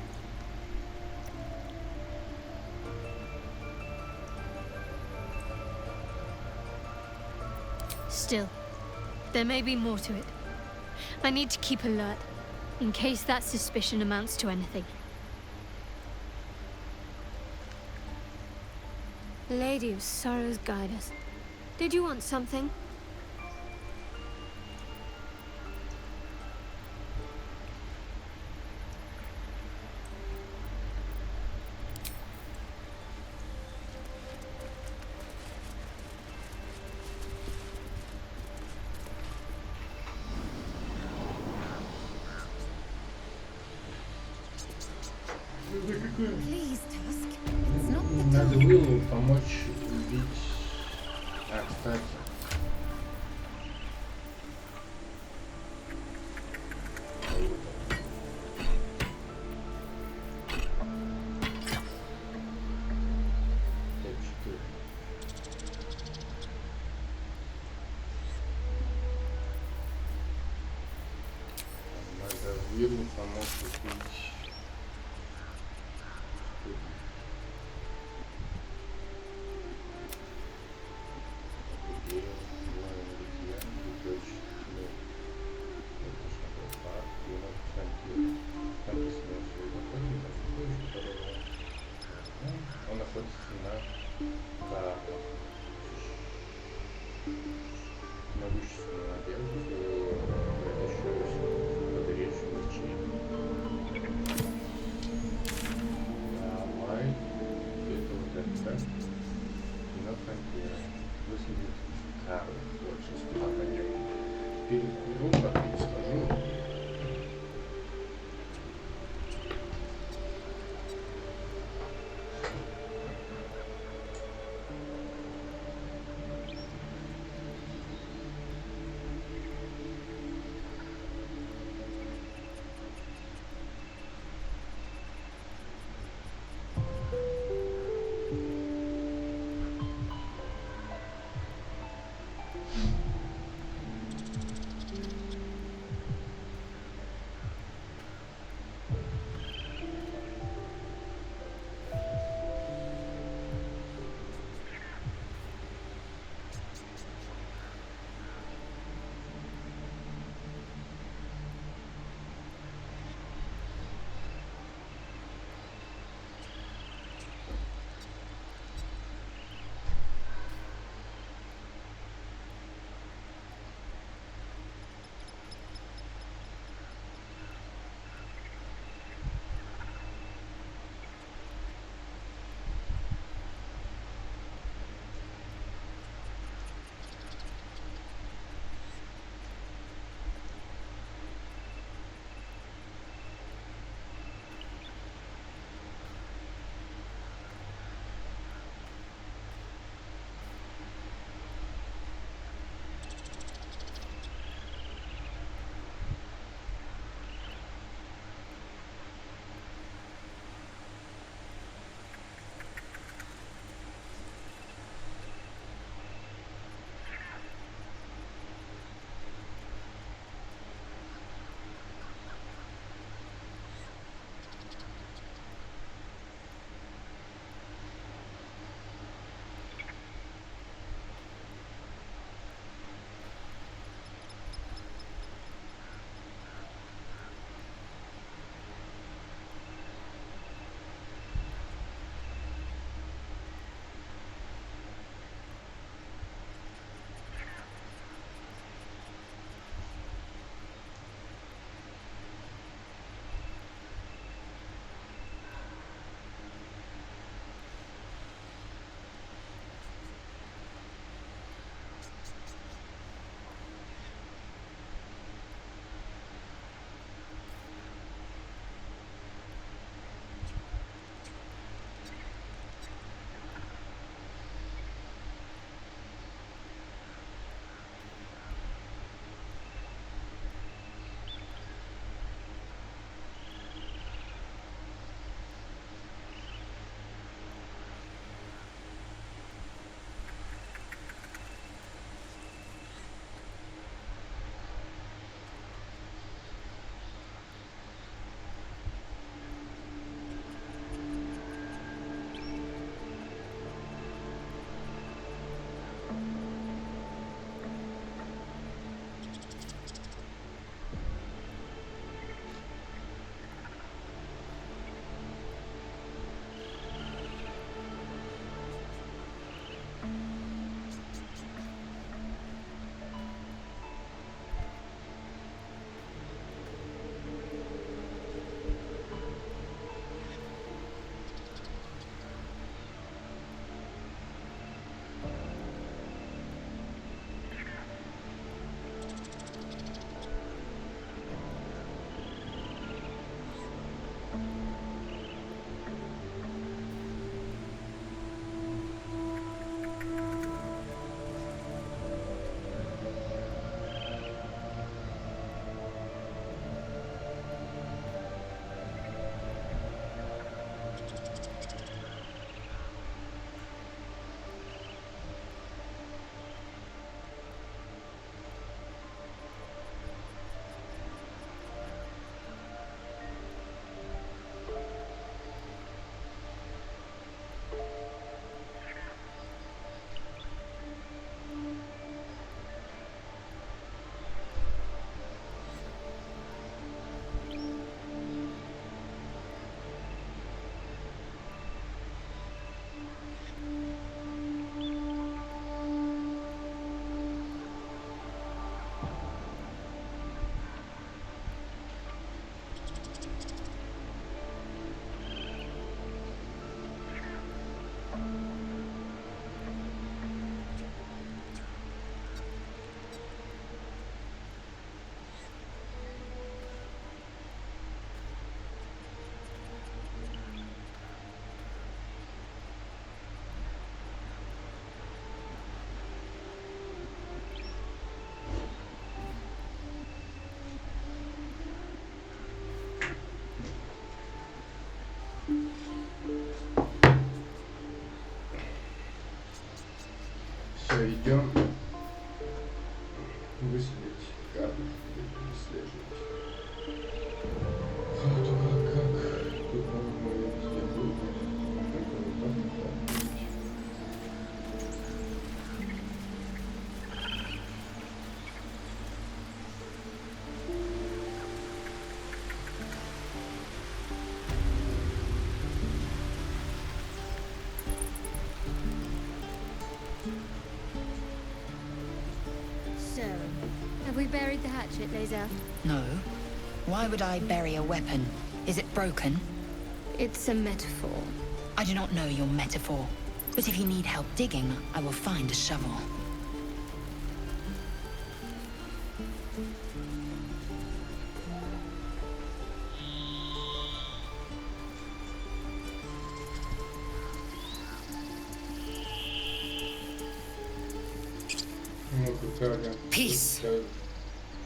Still, there may be more to it. I need to keep alert, in case that suspicion amounts to anything. Lady of Sorrows, guide us. Did you want something? Please, Tusk. It's not the Надо time. Уиллу помочь убить. А, кстати. Надо Уиллу помочь убить. Он находится на картах. Могущественная надежда, превращаясь в побережье ночей. идем выселить карту, исследовать. Только как? Тут новый момент, я был. Это вот так, да. So, have we buried the hatchet, Lae'zel? No. Why would I bury a weapon? Is it broken? It's a metaphor. I do not know your metaphor. But if you need help digging, I will find a shovel. Peace.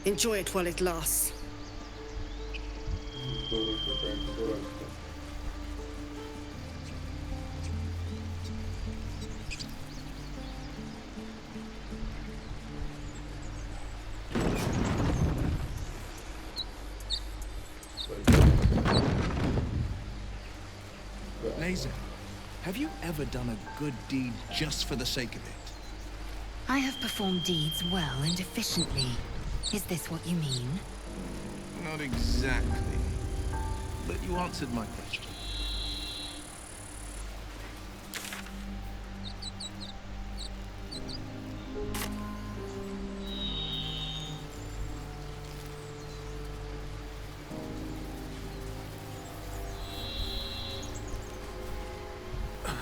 Enjoy it while it lasts. Lae'zel, have you ever done a good deed just for the sake of it? I have performed deeds well and efficiently. Is this what you mean? Not exactly. But you answered my question.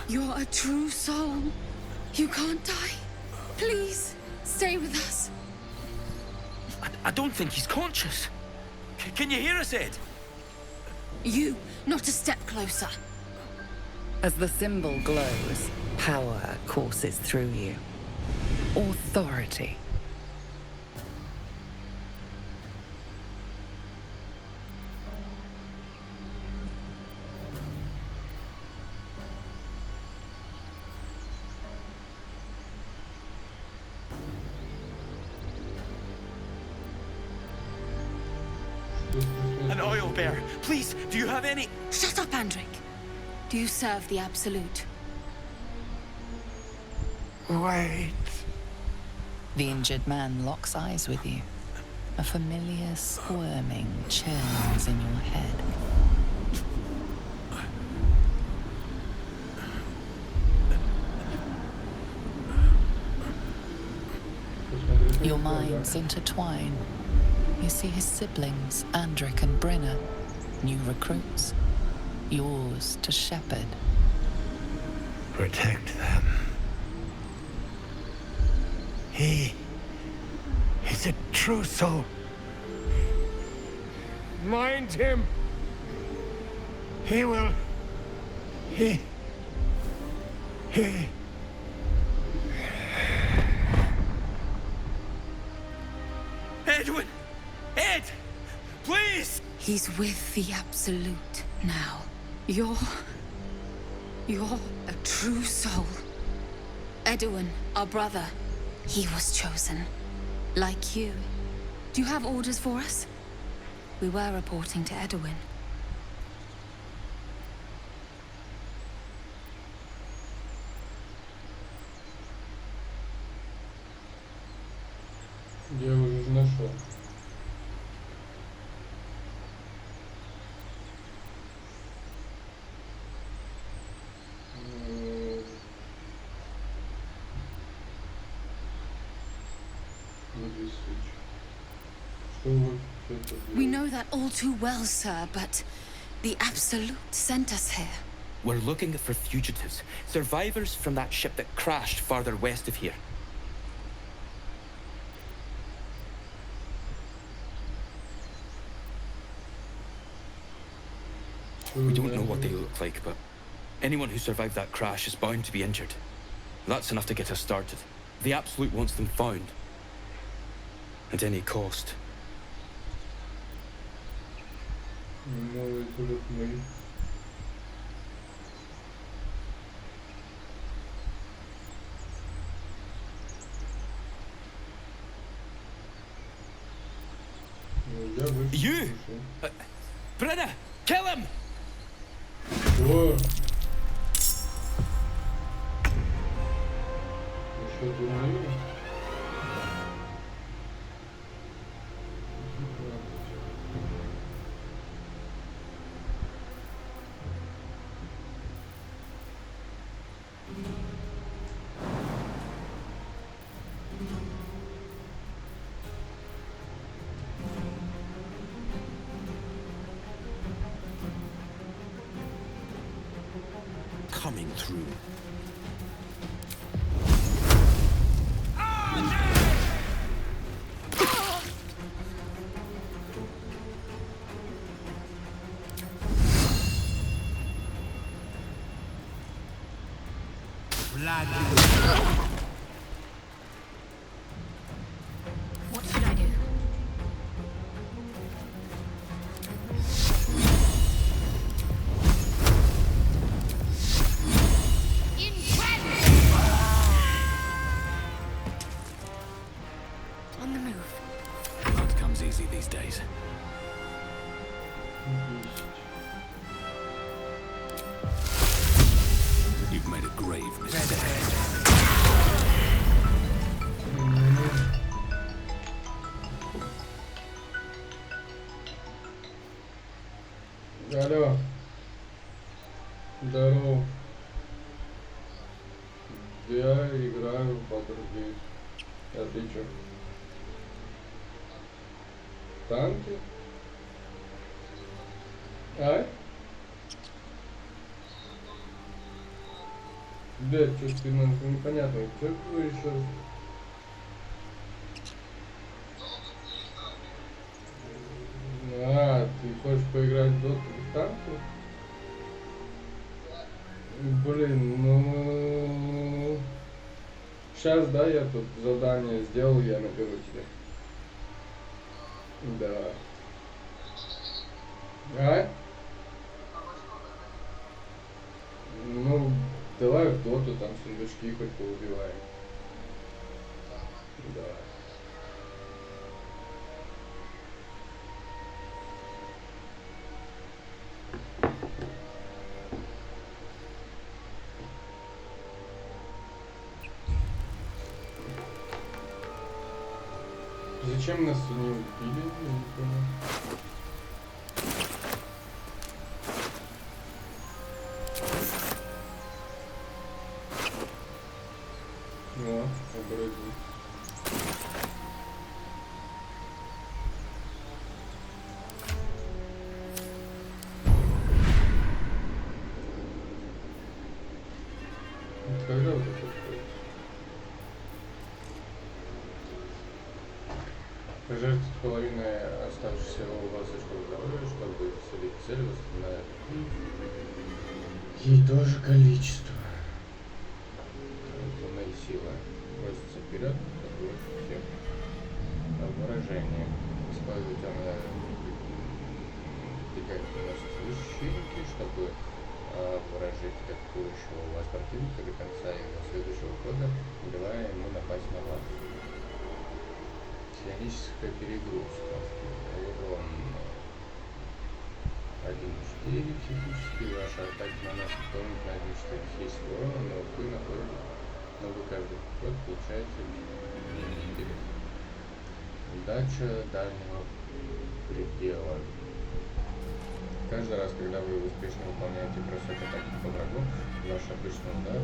You're a true soul. You can't die. Please, stay with us. I don't think he's conscious. Can you hear us, Ed? You, not a step closer. As the symbol glows, power courses through you. Authority. An oil bearer. Please, do you have any... Shut up, Andric. Do you serve the Absolute? Wait. The injured man locks eyes with you. A familiar squirming churns in your head. Your minds intertwine. You see his siblings, Andric and Brenna, new recruits. Yours to shepherd. Protect them. He is a true soul. Mind him. He will. He. Edwin! Ed! Please! He's with the Absolute now. You're a true soul. Edwin, our brother, he was chosen. Like you. Do you have orders for us? We were reporting to Edwin. Я его уже нашел. We know that all too well, sir, but the Absolute sent us here. We're looking for fugitives, survivors from that ship that crashed farther west of here. We don't know what they look like, but anyone who survived that crash is bound to be injured. That's enough to get us started. The Absolute wants them found. At any cost. You? Brenna, kill him! О! Еще дурные. Coming through. What should I do? On the move. Blood comes easy these days. You've made a grave mistake. Алло. Здорово. Я играю в Балдешь гейт. А ты чё? Танки? А? Блядь, что ты непонятно. Что ты еще раз? А, ты хочешь поиграть в доту в танки? Блин, ну... Сейчас, да, я тут задание сделал, я наберу тебе. Да. А? Ну, давай в доту, там сундучки хоть поубиваем. Да. Зачем нас не убили? Я не понял. О, обрыгнул. Когда вот это происходит? Пожертвовать половиной оставшейся у вас очков здоровья, чтобы садить цель, восстановить ей тоже количество. Полная сила. Бросится вперед, атакует всех. Выражение. Использовать защитники, чтобы выражить атакующего у вас противника до конца его следующего хода, давая ему напасть на вас. Психологическая перегрузка. Урон 1,4 психически. Ваша атака наносит дополнительное количество психического урона, но вы каждый ход получаете минимум. Удача дальнего предела. Каждый раз, когда вы успешно выполняете бросок атаки по врагу, ваш обычный удар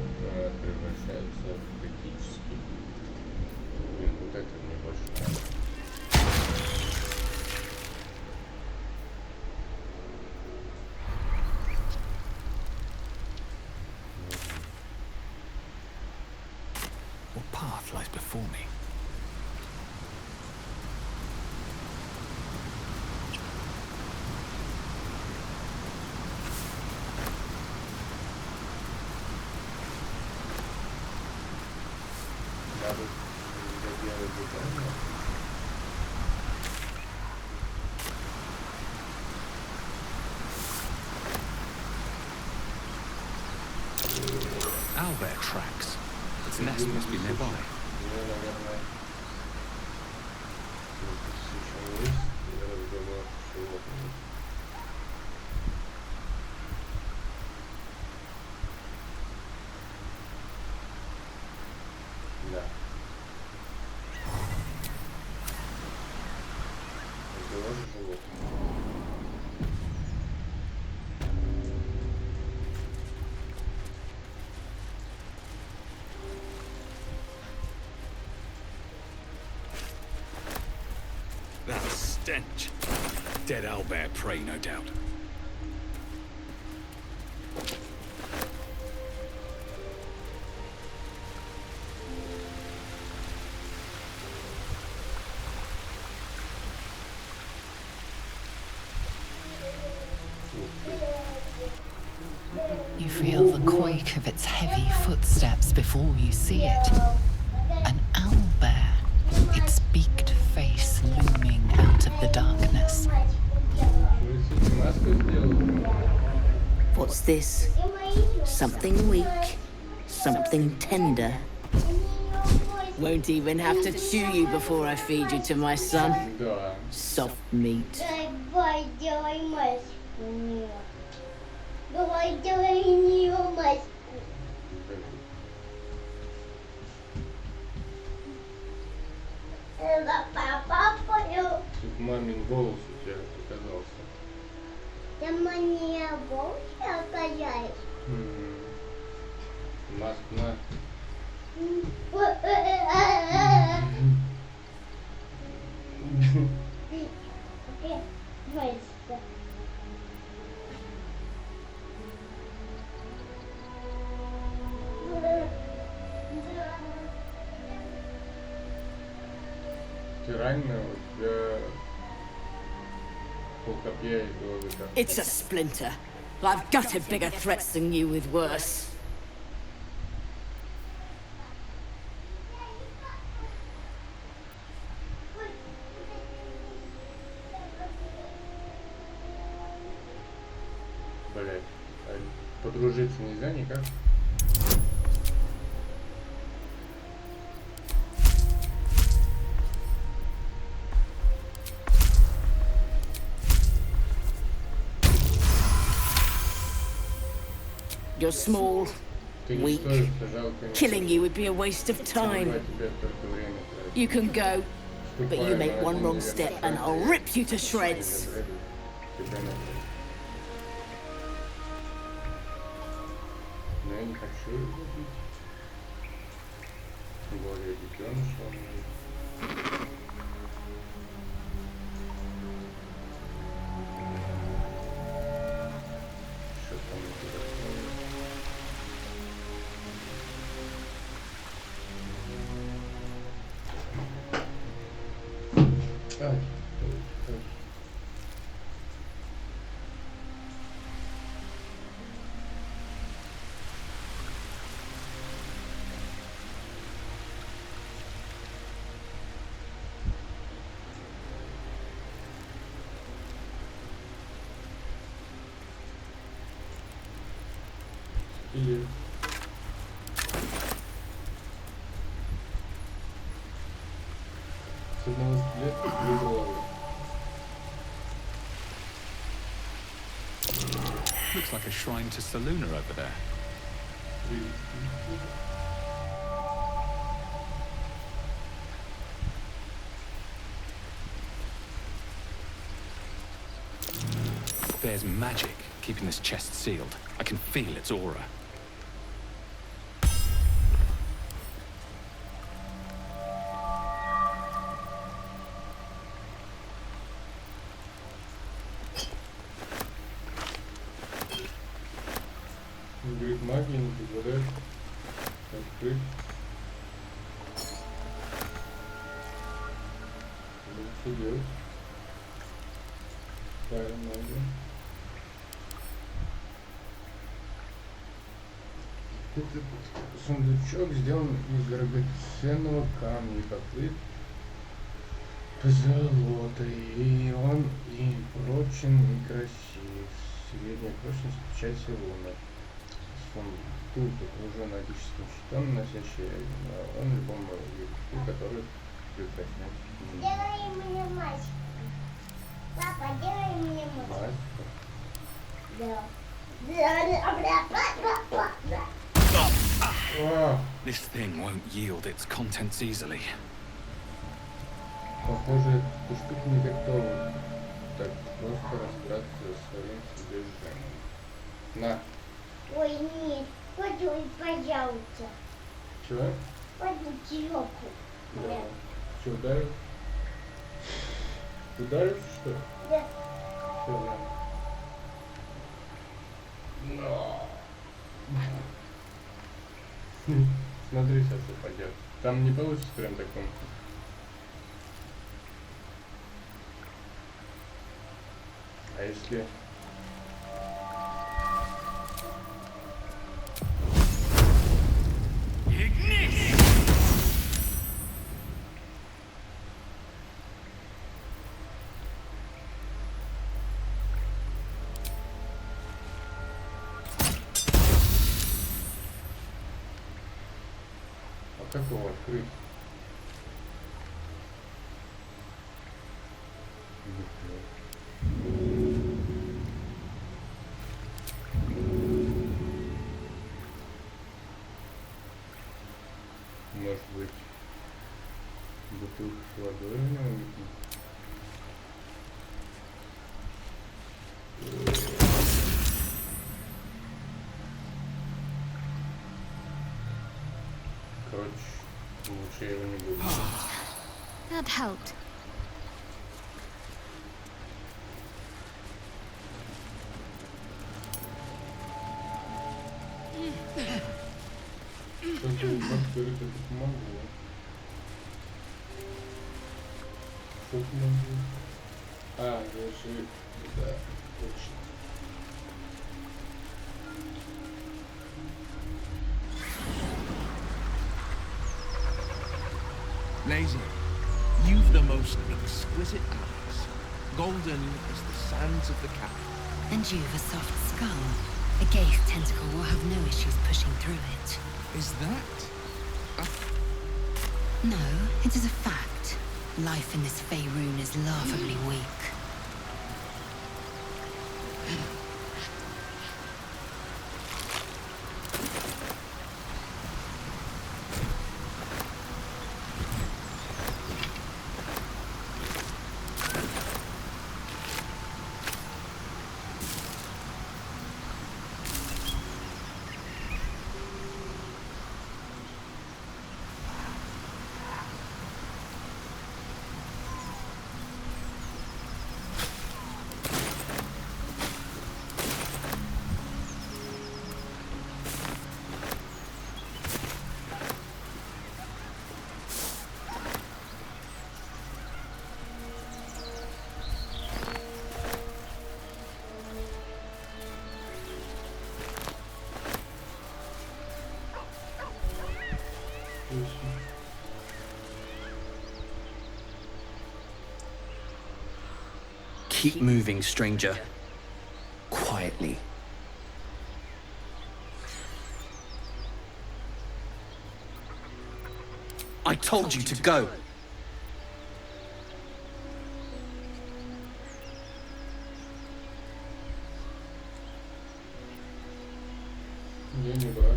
превращается в критический. Блин, вот это мне больше нравится. What path lies before me? Owlbear tracks. Its nest must be nearby. Наверное, stench. Dead owlbear prey, no doubt. You feel the quake of its heavy footsteps before you see it. An owlbear, its beaked face looming out of the darkness. What's this? Something weak, something tender. Won't even have to chew you before I feed you to my son. Soft meat. Давай делай нее маску. Это папа поел. Тут мамин голос у тебя оказался. Ты мне голос оказалась. Маск на. Ты ранена, у тебя полкопья из головы. It's a splinter. I've gutted bigger threats than you with worse. Блять, подружиться нельзя никак? You're small, weak. Killing you would be a waste of time. You can go, but you make one wrong step and I'll rip you to shreds. Но я не хочу его бить. Тем более детеныш он. Что там интересно? Ай. Или 17 лет выбрала. Looks like a shrine to Saluna over there. There's magic keeping this chest sealed. I can feel its aura. Говорит, магия не позволяет открыть. Что делать? Ставим магию. Этот сундучок сделан из драгоценного камня и покрыт позолотой, и он и прочен, и красив. Средняя прочность печати луны. Сундук окружен магическим щитом, носящий он любому вещи, который прекрасняет. Делай мне маску. Папа, делай мне маску. Да. This thing won't yield its contents easily. Похоже, эта штука не готова так просто расправиться со своим содержанием. На. Ой, нет, подуй, пожалуйста. Чего? Подуй сверху. Да. Что, ударил? Ударишь, что ли? Да. Всё, ладно. Но. Смотри, сейчас упадет. Там не получится прям таком. А если... А как его открыть? Может быть, бутылку с водой у него выпить? Короче, лучше я его не буду. That helped. Что-то открыть эту бумагу. Что ты могу? А, я же... Да, точно. Lazy, you've the most exquisite eyes. Golden as the sands of the cap. And you've a soft skull. A gate tentacle will have no issues pushing through it. Is that No, it is a fact. Life in this Faerun is laughably weak. Keep moving, stranger. Quietly. I told you to go. Я не брат.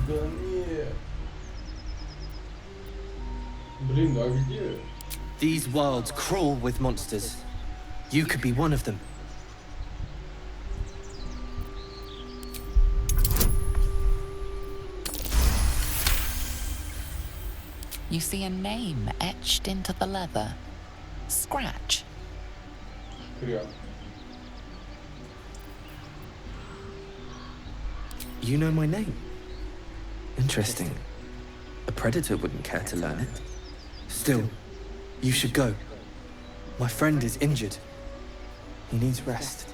Да нет. Блин, а где? These worlds crawl with monsters. You could be one of them. You see a name etched into the leather. Scratch. Кряк. You know my name? Interesting. A predator wouldn't care to learn it. Still, you should go. My friend is injured. He needs rest.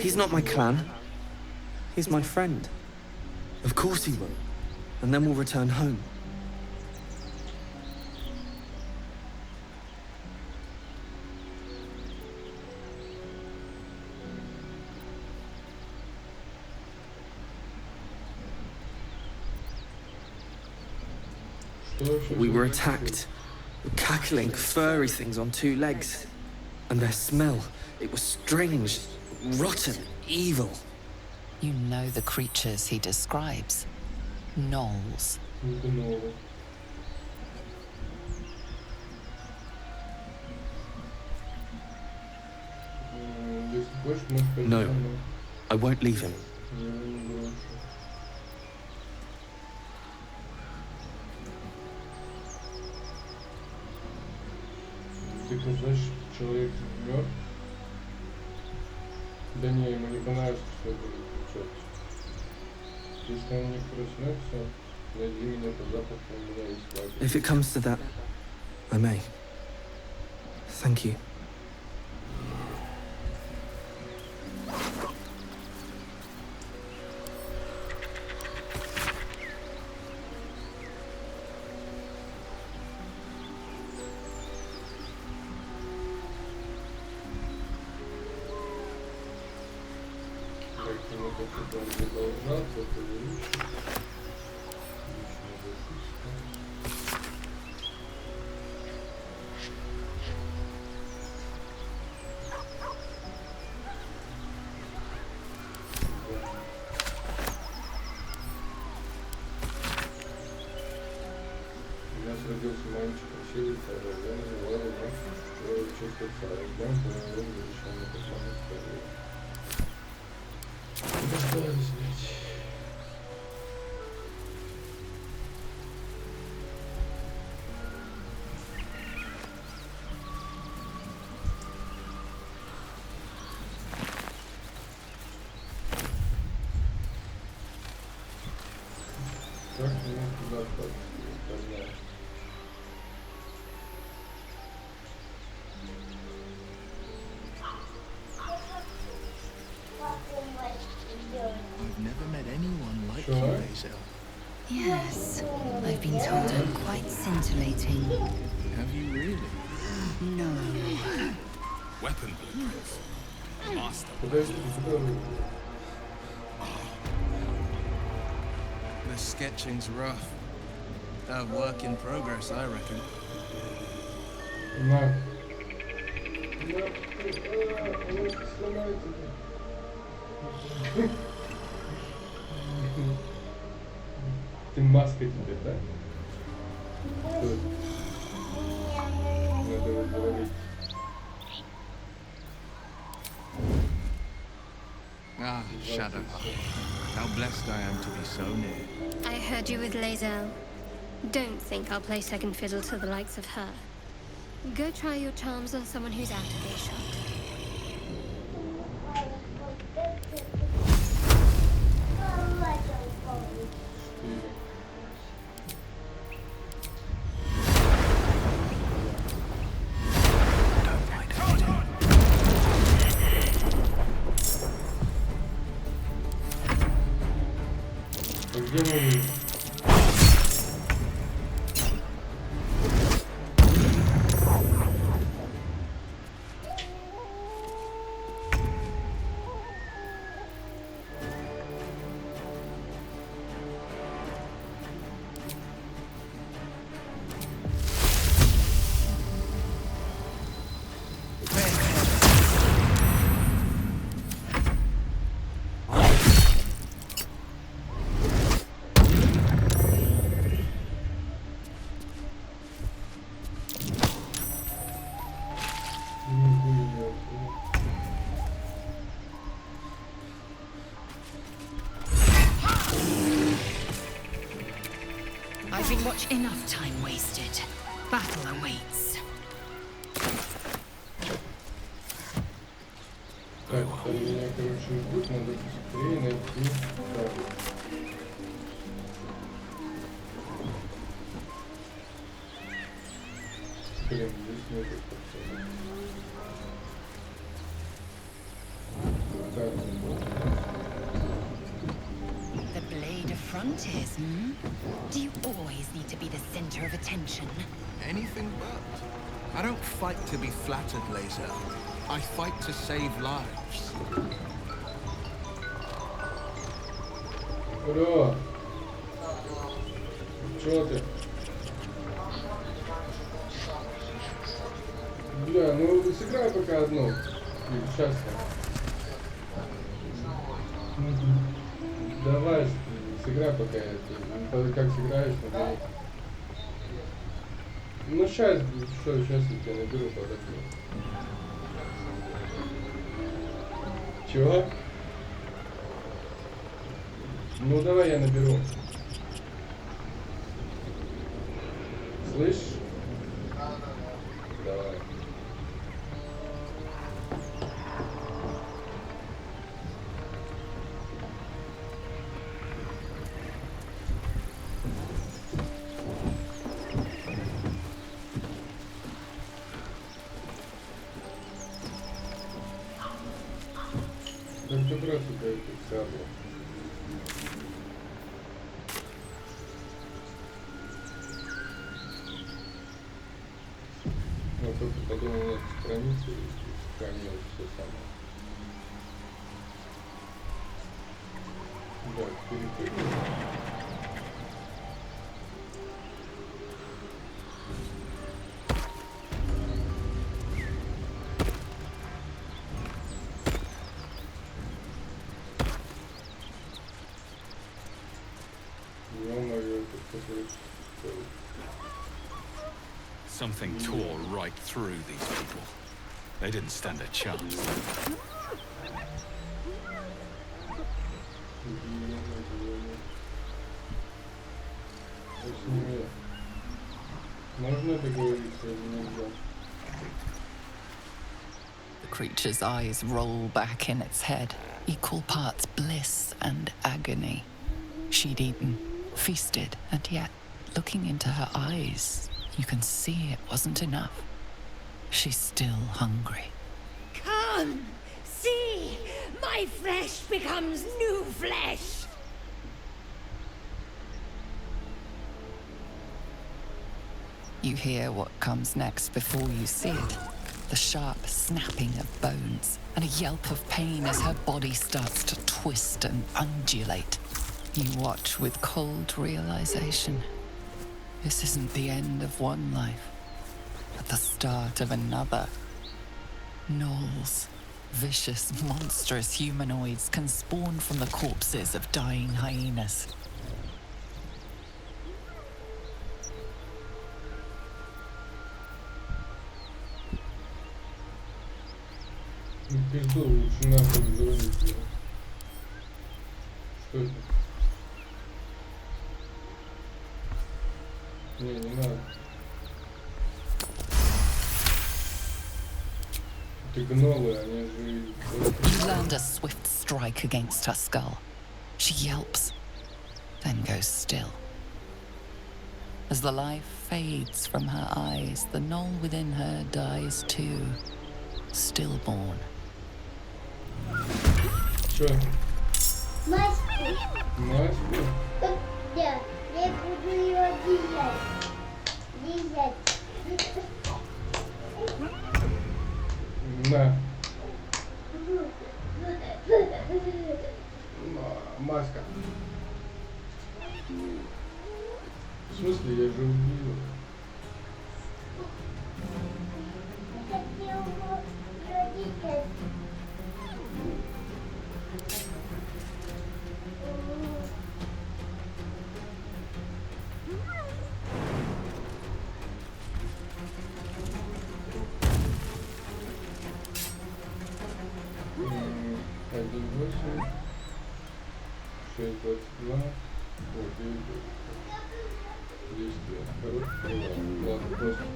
He's not my clan. He's my friend. Of course he will. And then we'll return home. We were attacked. Cackling, furry things on two legs. And their smell, it was strange, rotten, evil. You know the creatures he describes. Gnolls. No, I won't leave him. Ты знаешь, человек мертв? Да не, ему не понравится, что я буду кричать. Если он не проснется, найди меня по запаху, у меня есть лагерь. If it comes to that, I may. Thank you. Родился мальчиком силы, я называл его чувство царя. Дом по его решению посланник царя. Это что здесь, блядь? Как мне туда поднять? I've never met anyone like you, Lae'zel. Yes, I've been told I'm quite scintillating. Have you really? No. Weapon blueprints. Master. The sketching's rough. A work in progress, I reckon. No. Ты маска теперь, да? Что? Надо говорить. Ah, Shadow. How blessed I am to be so near. I heard you with Lae'zel. Don't think I'll play second fiddle to the likes of her. Go try your charms on someone who's out of earshot. I've been watching enough time wasted. Battle awaits. Так, там меня, короче, ждут, надо быстрее найти. Так. Блин, здесь нету пацана. The blade of frontiers, hmm? Do you always need to be the center of attention? Anything but. I don't fight to be flattered, Lae'zel. I fight to save lives. Ура! Чё ты? Бля, ну сыграй пока одну. Сейчас. давай, сыграй пока как сыграешь, набери. Ну сейчас, что, сейчас я тебя наберу, подожди. Чего? Ну давай я наберу. Слышь? Давай. Как добраться до этой саблы? Ну, только подумал, надо страницу и сохранил все самое. Да, перепрыгнул. Something tore right through these people. They didn't stand a chance. The creature's eyes roll back in its head, equal parts bliss and agony. She'd eaten, feasted, and yet, looking into her eyes, you can see it wasn't enough. She's still hungry. Come! See! My flesh becomes new flesh! You hear what comes next before you see it. The sharp snapping of bones, and a yelp of pain as her body starts to twist and undulate. You watch with cold realization. This isn't the end of one life, but the start of another. Gnolls, vicious, monstrous humanoids can spawn from the corpses of dying hyenas. Пизду, лучше нахуй завалить его. Что это? Не надо. Ты гнолы, они же... You land a swift strike against her skull. She yelps, then goes still. As the life fades from her eyes, the gnoll within her dies too, stillborn. Что? Маску. Маску? Да, я буду ее держать. На. Маска. В смысле, я же убил. Один 8, 6, 22, вот, 9, действие. Короткий провал. Ладно, просто.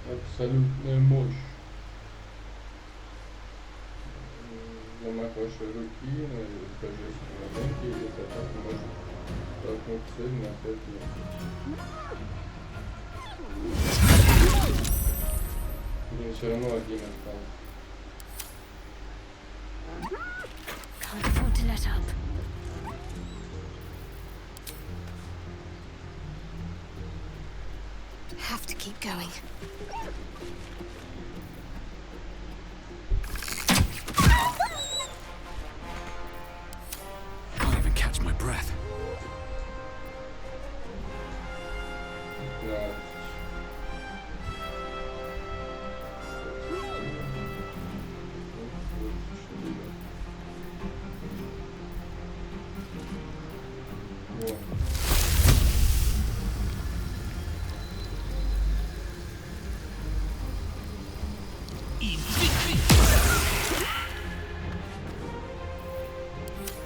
Абсолютная мощь. Замах вашей руки на божественной линии, и эта атака может толкнуть цель на 5 метров. Блин, все равно один остался. Can't afford to let up. Have to keep going. Can't even catch my breath.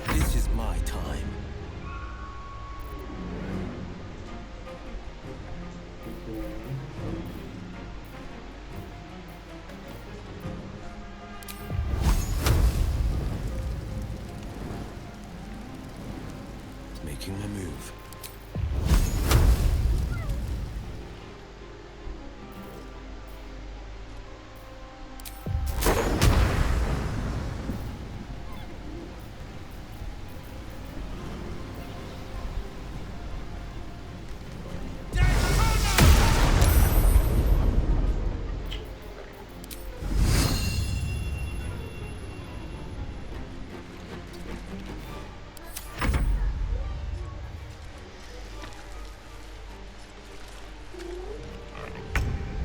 This is my time. Making my move.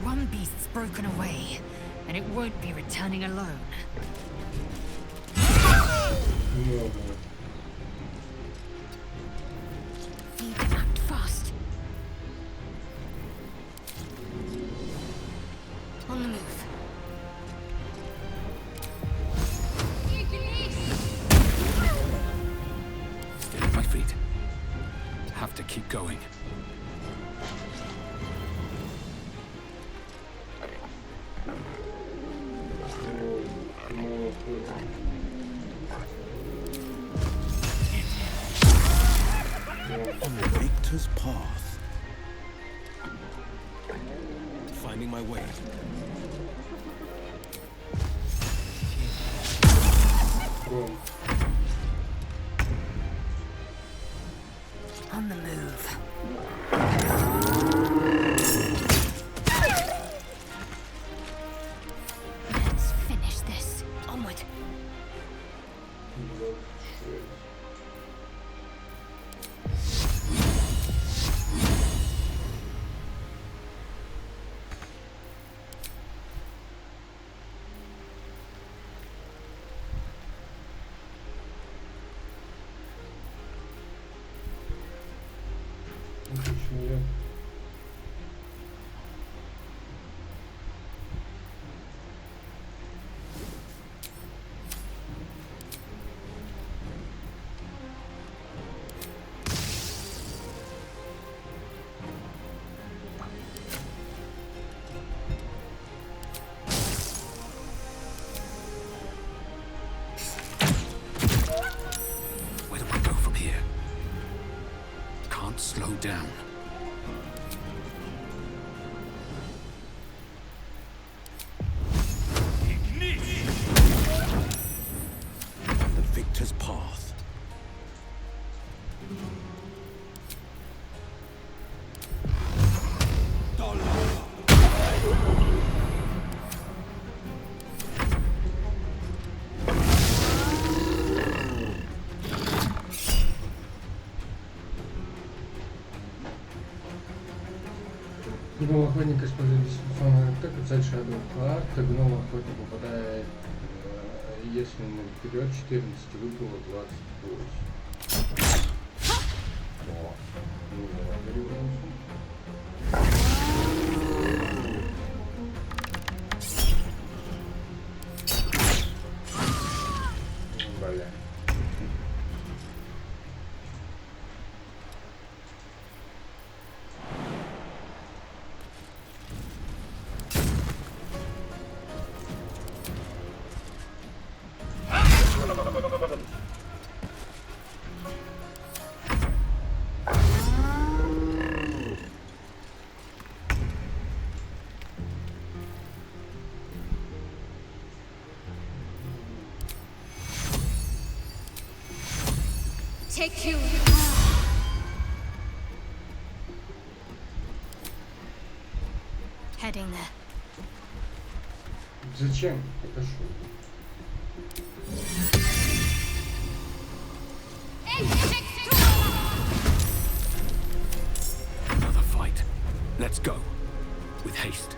One beast's broken away, and it won't be returning alone. Need to act fast. On the move. Stay on my feet. Have to keep going. On the victor's path. Finding my way. On the move. Let's finish this. Onward. Where do I go from here? Can't slow down. On the victor's path. Гном охотник использует дистанционную атаку, цель Shadow Heart, гном охотник попадает, если ему вперед 14, выпало 28. О, ну давай, бля. Take you. Heading there. Зачем? Это шо? Another fight. Let's go. With haste.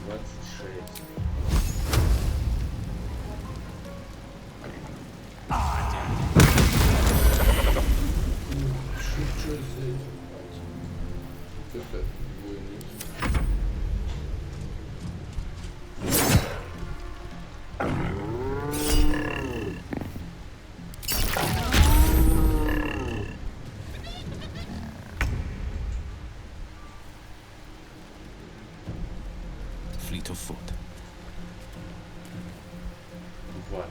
26. Что за это? Вот это двойник. fleet of foot. 20.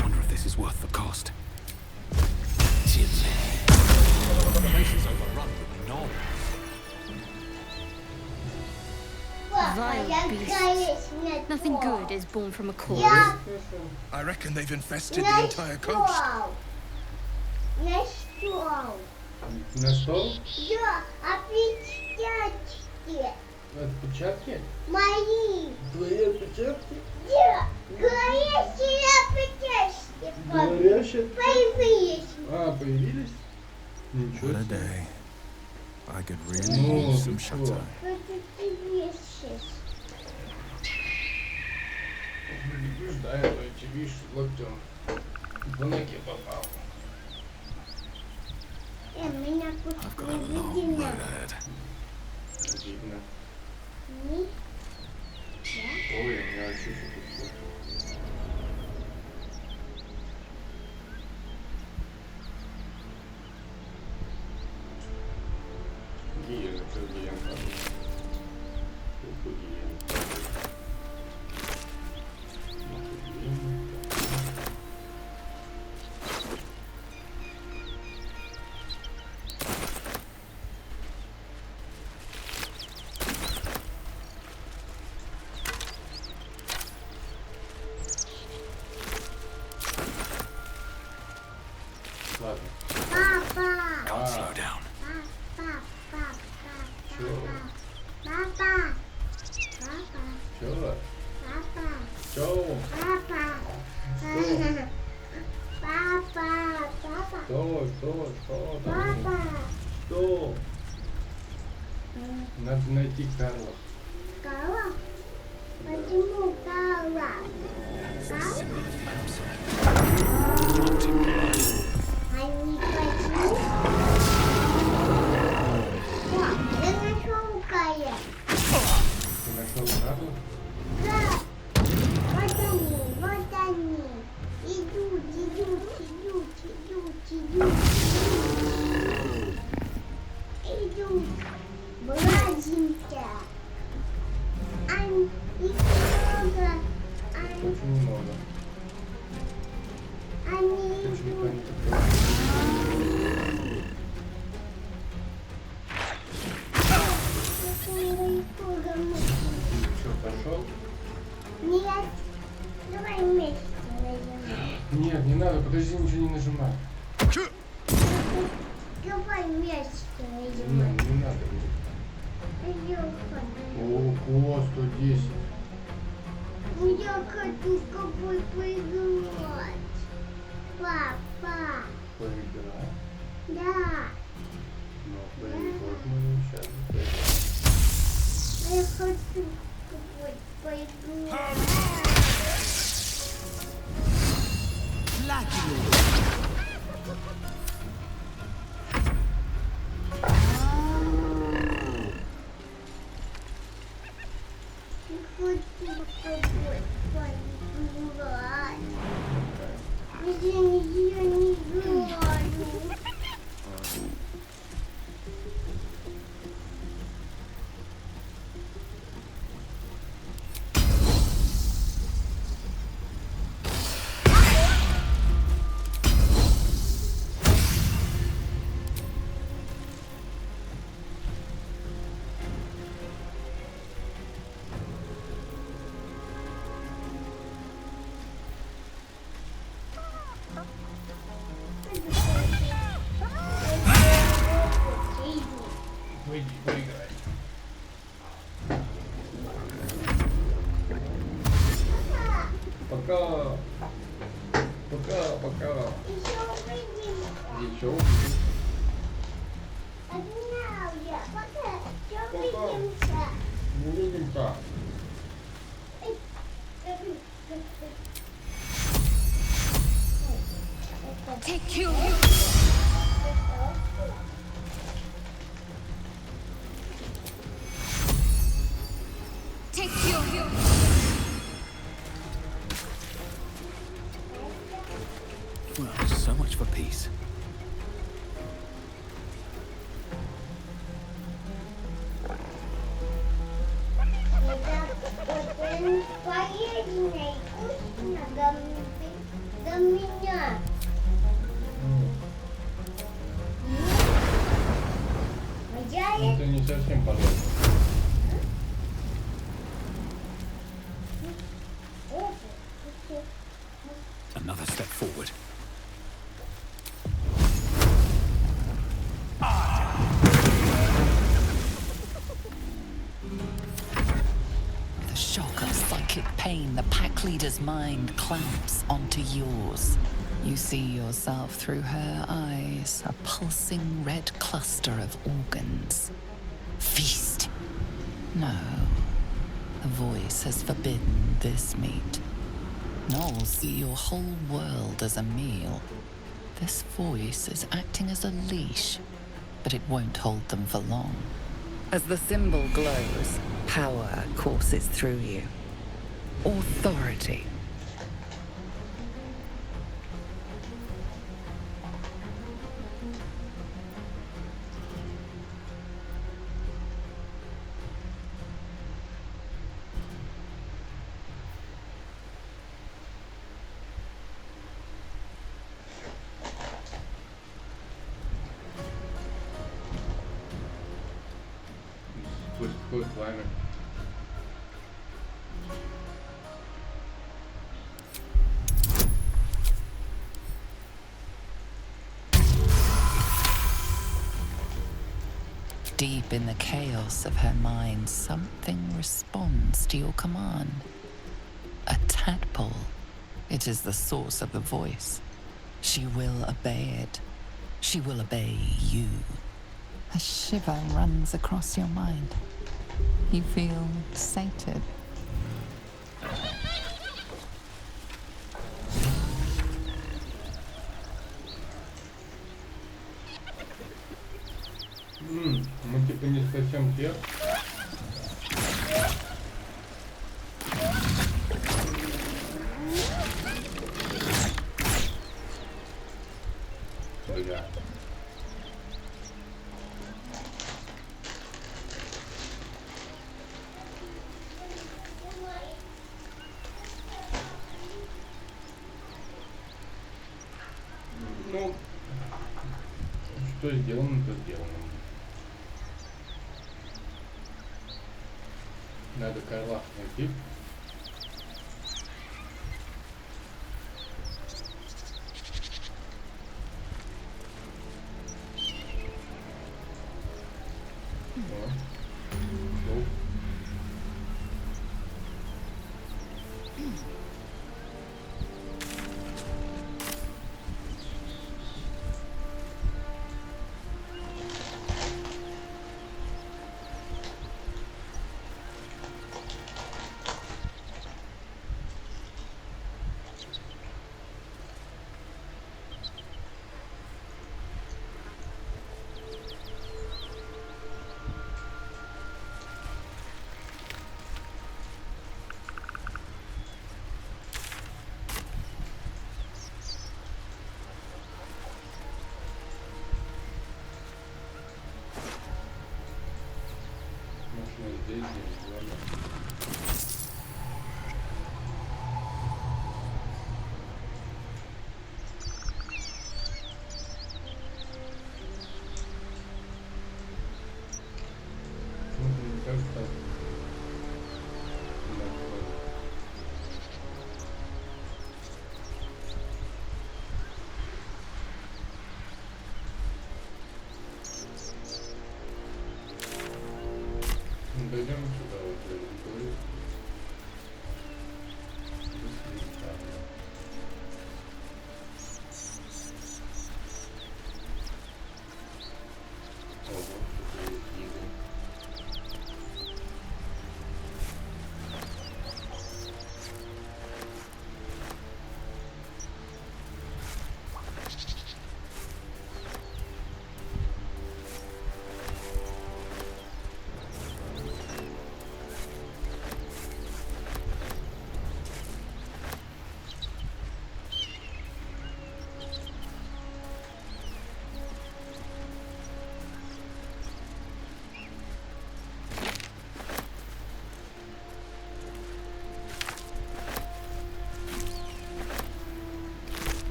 Wonder if this is worth the cost. The place is overrun with gnomes. Vile beasts. Nothing good is born from a cause. I reckon they've infested the entire coast. На стол? Да, отпечатки. Отпечатки? Мои. Твои отпечатки? Да, горящие отпечатки. Горящие? Появились. А, появились? Ничего What a себе. day. I could really use some shut-eye. Вот эти вещи. Видишь, да, это эти вещи локтем в ноги попал. Меня I've got a long road ahead. Видно. не. Ой, у меня вообще что-то все. Гиен, это гиен. Папа. Can't slow down. Папа. Чё? Папа. Чё? Папа. Папа. Папа. Что? Папа. Что? Надо найти Карла. Кого? Почему Кала? Они почему? О, я нашел Кая. Ты нашел Карла? Да. Вот они. Идут. Идут. Бладенько. Они их много. Очень много. Они Почему-то идут. они Что, пошел? Нет. Давай вместе нажимай. Нет, не надо, подожди, ничего не нажимай. Давай вместе Не, нажимай. не надо. Ого, 110. Я хочу с тобой поиграть. Папа. Поиграть? Да. Ну, поиграть мы сейчас. Я хочу с тобой поиграть. Я хочу с тобой поиграть. Я не играю. Выйди, поиграй. Пока. Пока. Еще увидимся. Еще увидимся. Обнял я. Пока. Еще увидимся. Увидимся. Take you. Take you. Well, so much for peace. Это не совсем полезно. Another step forward. The shock of psychic pain, the pack leader's mind clamps onto yours. You see yourself through her eyes, a pulsing red cluster of organs. Feast. No. The voice has forbidden this meat. Gnolls see your whole world as a meal. This voice is acting as a leash, but it won't hold them for long. As the symbol glows, power courses through you. Authority. Сквозь пламя. Deep in the chaos of her mind, something responds to your command. A tadpole. It is the source of the voice. She will obey it. She will obey you. A shiver runs across your mind. You feel sated. Мы типа не совсем тех. Бля. Ну, что сделано, то сделано. Надо Карла найти. Здесь, ладно. Дойдем сюда, вот, территорию.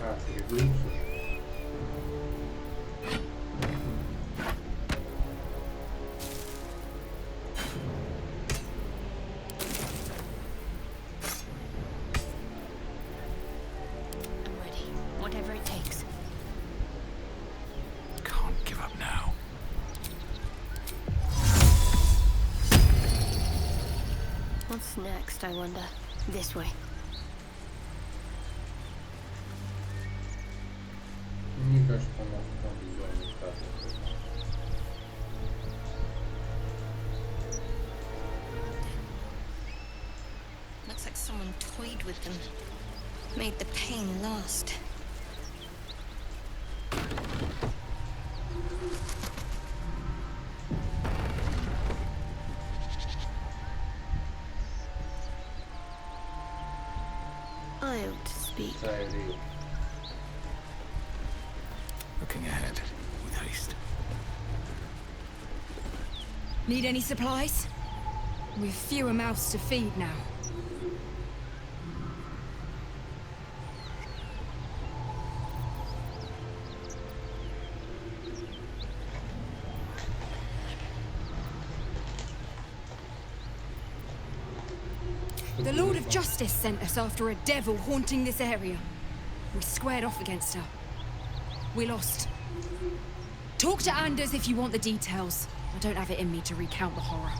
А, перегрузка. I'm ready. Whatever it takes. Can't give up now. What's next, I wonder? This way. Мне кажется, она там сделана так. Looks like someone toyed with them. Made the pain last. I ought to speak. Looking ahead with haste. Need any supplies? We've fewer mouths to feed now. The Lord of Justice sent us after a devil haunting this area. We squared off against her. We lost. Talk to Anders if you want the details. I don't have it in me to recount the horror.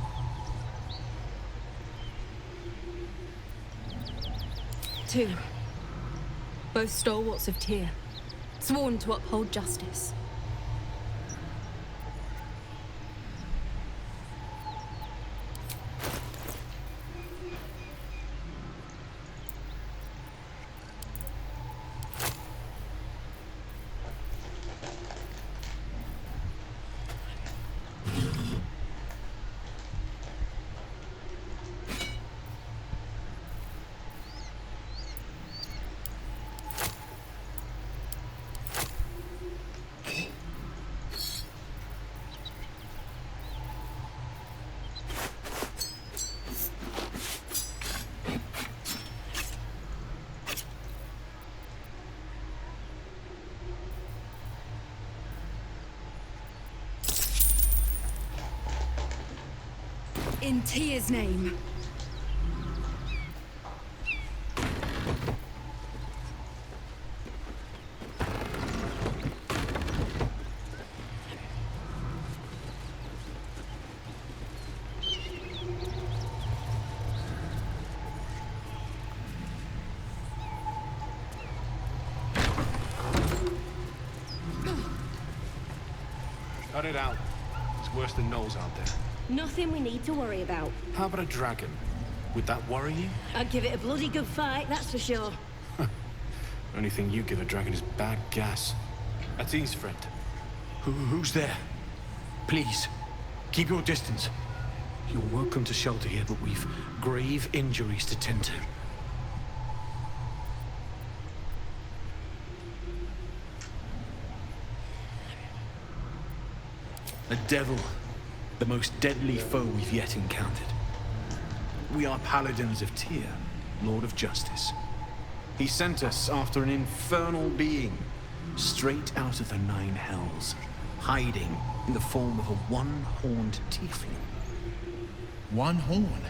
Two. Both stalwarts of Tyr. Sworn to uphold justice. In Tyr's name. Cut it out. It's worse than Knowles out there. Nothing we need to worry about. How about a dragon? Would that worry you? I'd give it a bloody good fight, that's for sure. Only thing you give a dragon is bad gas. That's E's friend. Who's there? Please, keep your distance. You're welcome to shelter here, but we've grave injuries to tend to. A devil. The most deadly foe we've yet encountered. We are paladins of Tyr, Lord of Justice. He sent us after an infernal being, straight out of the Nine Hells, hiding in the form of a one-horned tiefling. One horn?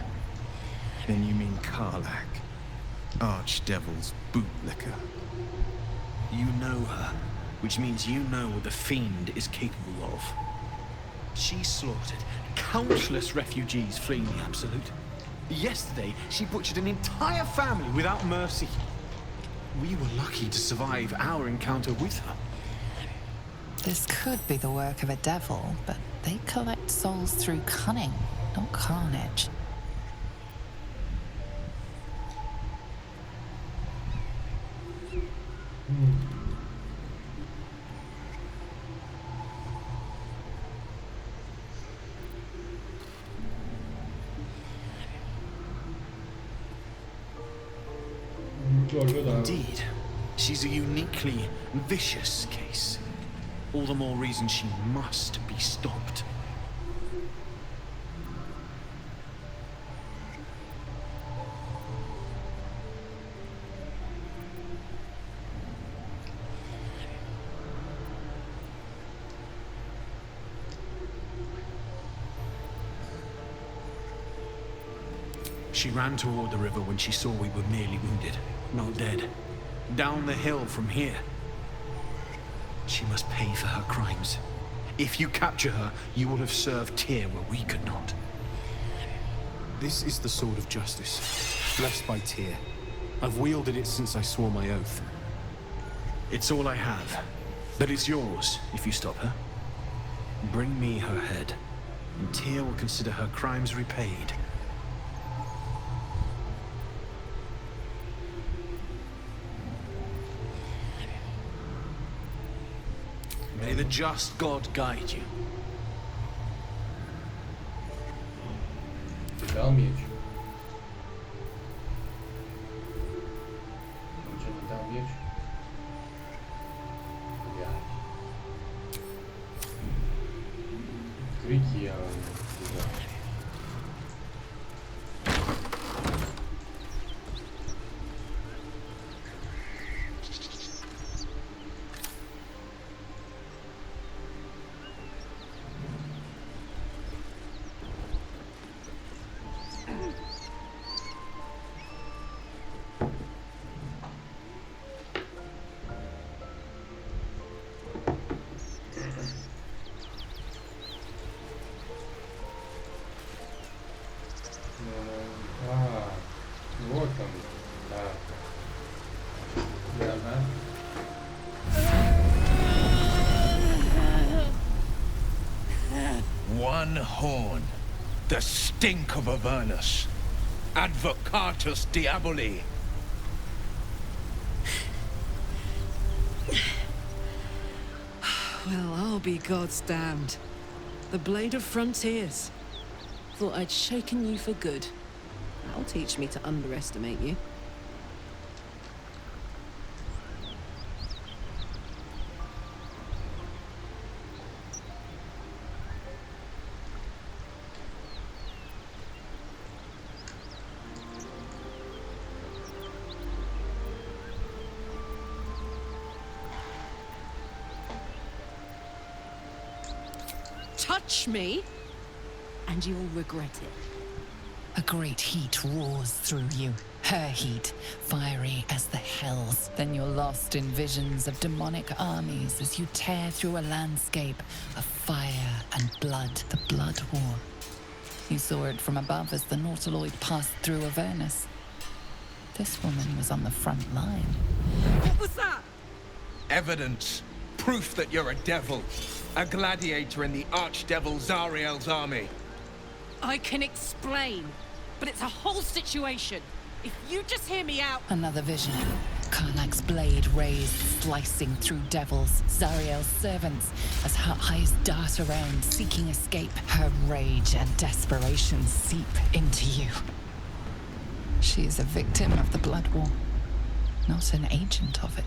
Then you mean Karlach, Archdevil's bootlicker. You know her, which means you know what the Fiend is capable of. She slaughtered countless refugees fleeing the Absolute. Yesterday, she butchered an entire family without mercy. We were lucky to survive our encounter with her. This could be the work of a devil, but they collect souls through cunning, not carnage. Indeed, she's a uniquely vicious case. All the more reason she must be stopped. She ran toward the river when she saw we were merely wounded, not dead. Down the hill from here. She must pay for her crimes. If you capture her, you will have served Tyr where we could not. This is the sword of justice, blessed by Tyr. I've wielded it since I swore my oath. It's all I have, but it's yours if you stop her. Bring me her head, and Tyr will consider her crimes repaid. May the just God guide you. Ты дал меч. Он что, не дал меч? Блядь. Крики, а не знаю. Вот он, да. Ага. One horn. The stink of Avernus. Advocatus Diaboli. Well, I'll be God's damned. The Blade of Frontiers. Thought I'd shaken you for good. That'll teach me to underestimate you. Touch me, and you'll regret it. A great heat roars through you. Her heat, fiery as the hells. Then you're lost in visions of demonic armies as you tear through a landscape of fire and blood. The Blood War. You saw it from above as the Nautiloid passed through Avernus. This woman was on the front line. What was that? Evidence. Proof that you're a devil. A gladiator in the archdevil Zariel's army. I can explain, but it's a whole situation. If you just hear me out... Another vision. Karlach's blade raised, slicing through devils, Zariel's servants, as her eyes dart around, seeking escape. Her rage and desperation seep into you. She is a victim of the Blood War, not an agent of it.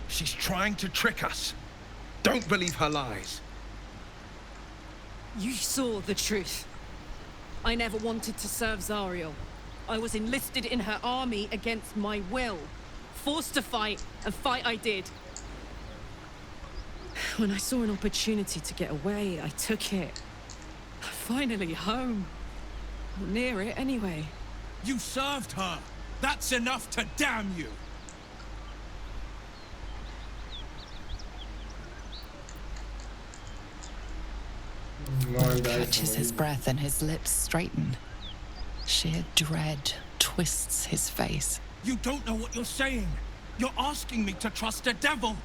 She's trying to trick us. Don't believe her lies. You saw the truth. I never wanted to serve Zariel. I was enlisted in her army against my will. Forced to fight, and fight I did. When I saw an opportunity to get away, I took it. Finally home. Or near it, anyway. You served her! That's enough to damn you! He catches his breath and his lips straighten. Sheer dread twists his face. You don't know what you're saying. You're asking me to trust a devil.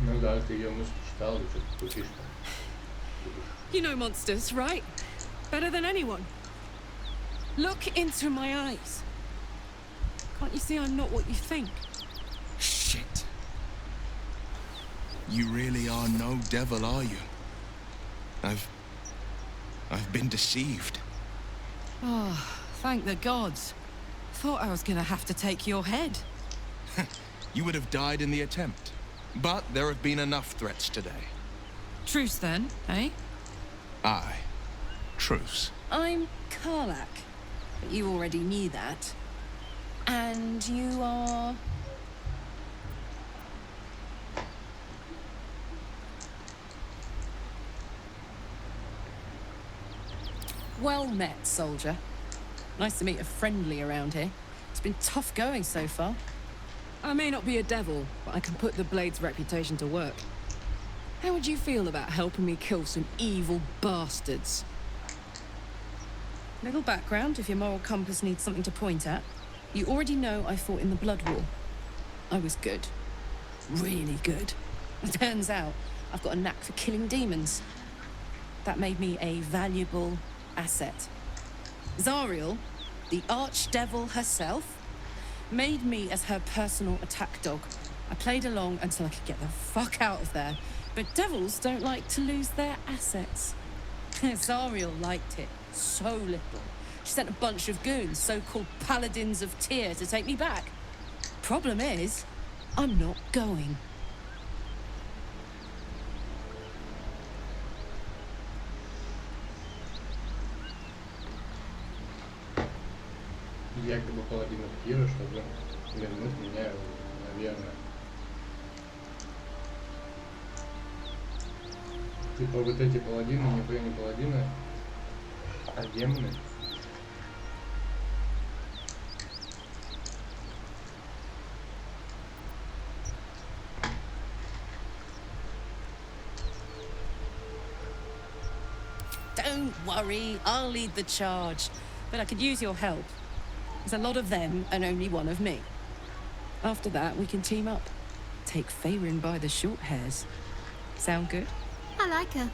Ну да, ты ее мысли читал, и что-то тупишь. You know monsters, right? Better than anyone. Look into my eyes. Can't you see I'm not what you think? Shit. You really are no devil, are you? I've been deceived. Oh, thank the gods. Thought I was gonna have to take your head. You would have died in the attempt. But there have been enough threats today. Truce then, eh? Aye. Truce. I'm Karlach. but you already knew that. And you are... Well met, soldier. Nice to meet a friendly around here. It's been tough going so far. I may not be a devil, but I can put the Blade's reputation to work. How would you feel about helping me kill some evil bastards? Little background, if your moral compass needs something to point at. You already know I fought in the Blood War. I was good. Really good. It turns out I've got a knack for killing demons. That made me a valuable asset. Zariel, the archdevil herself, made me as her personal attack dog. I played along until I could get the fuck out of there. But devils don't like to lose their assets. Zariel liked it so little. She sent a bunch of goons, so-called paladins of Tyr, to take me back. Problem is, I'm not going. Якобы паладинов Тира, чтобы вернуть меня, наверное. Типа вот эти паладины, нихуя не паладины, а демоны. Don't worry, I'll lead the charge. But I could use your help. There's a lot of them and only one of me. After that, we can team up. Take Faerun by the short hairs. Sound good? I like her.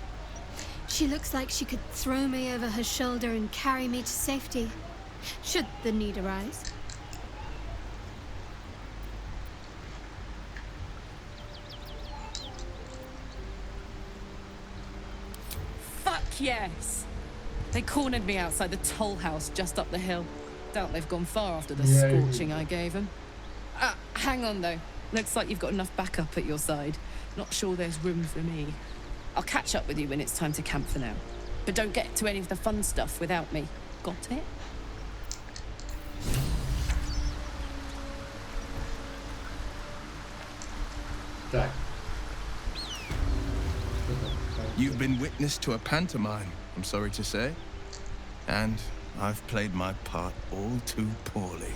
She looks like she could throw me over her shoulder and carry me to safety, should the need arise. Fuck yes! They cornered me outside the toll house just up the hill. Doubt they've gone far after the scorching I gave them. Hang on though. Looks like you've got enough backup at your side. Not sure there's room for me. I'll catch up with you when it's time to camp for now. But don't get to any of the fun stuff without me. Got it? Так. You've been witness to a pantomime, I'm sorry to say. And I've played my part all too poorly.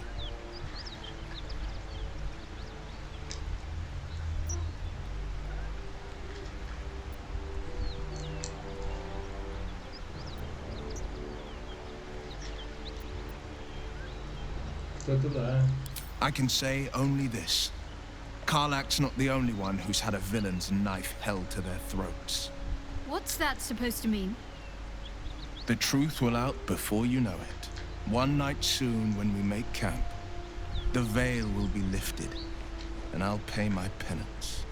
I can say only this. Karlach's not the only one who's had a villain's knife held to their throats. What's that supposed to mean? The truth will out before you know it. One night soon, when we make camp, the veil will be lifted, and I'll pay my penance.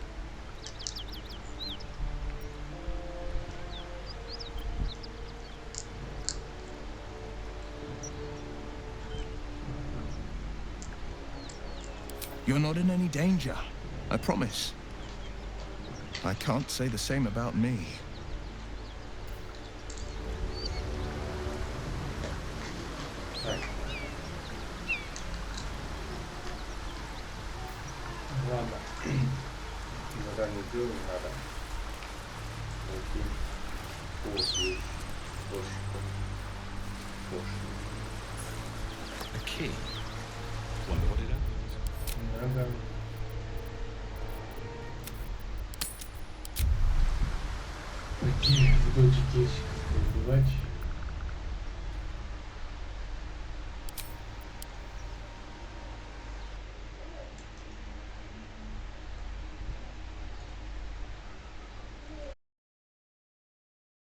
You're not in any danger, I promise. I can't say the same about me. Ладно. Задание сделаем, надо найти после A key? Wonder what it opens. Надо. Такие дочки убивать.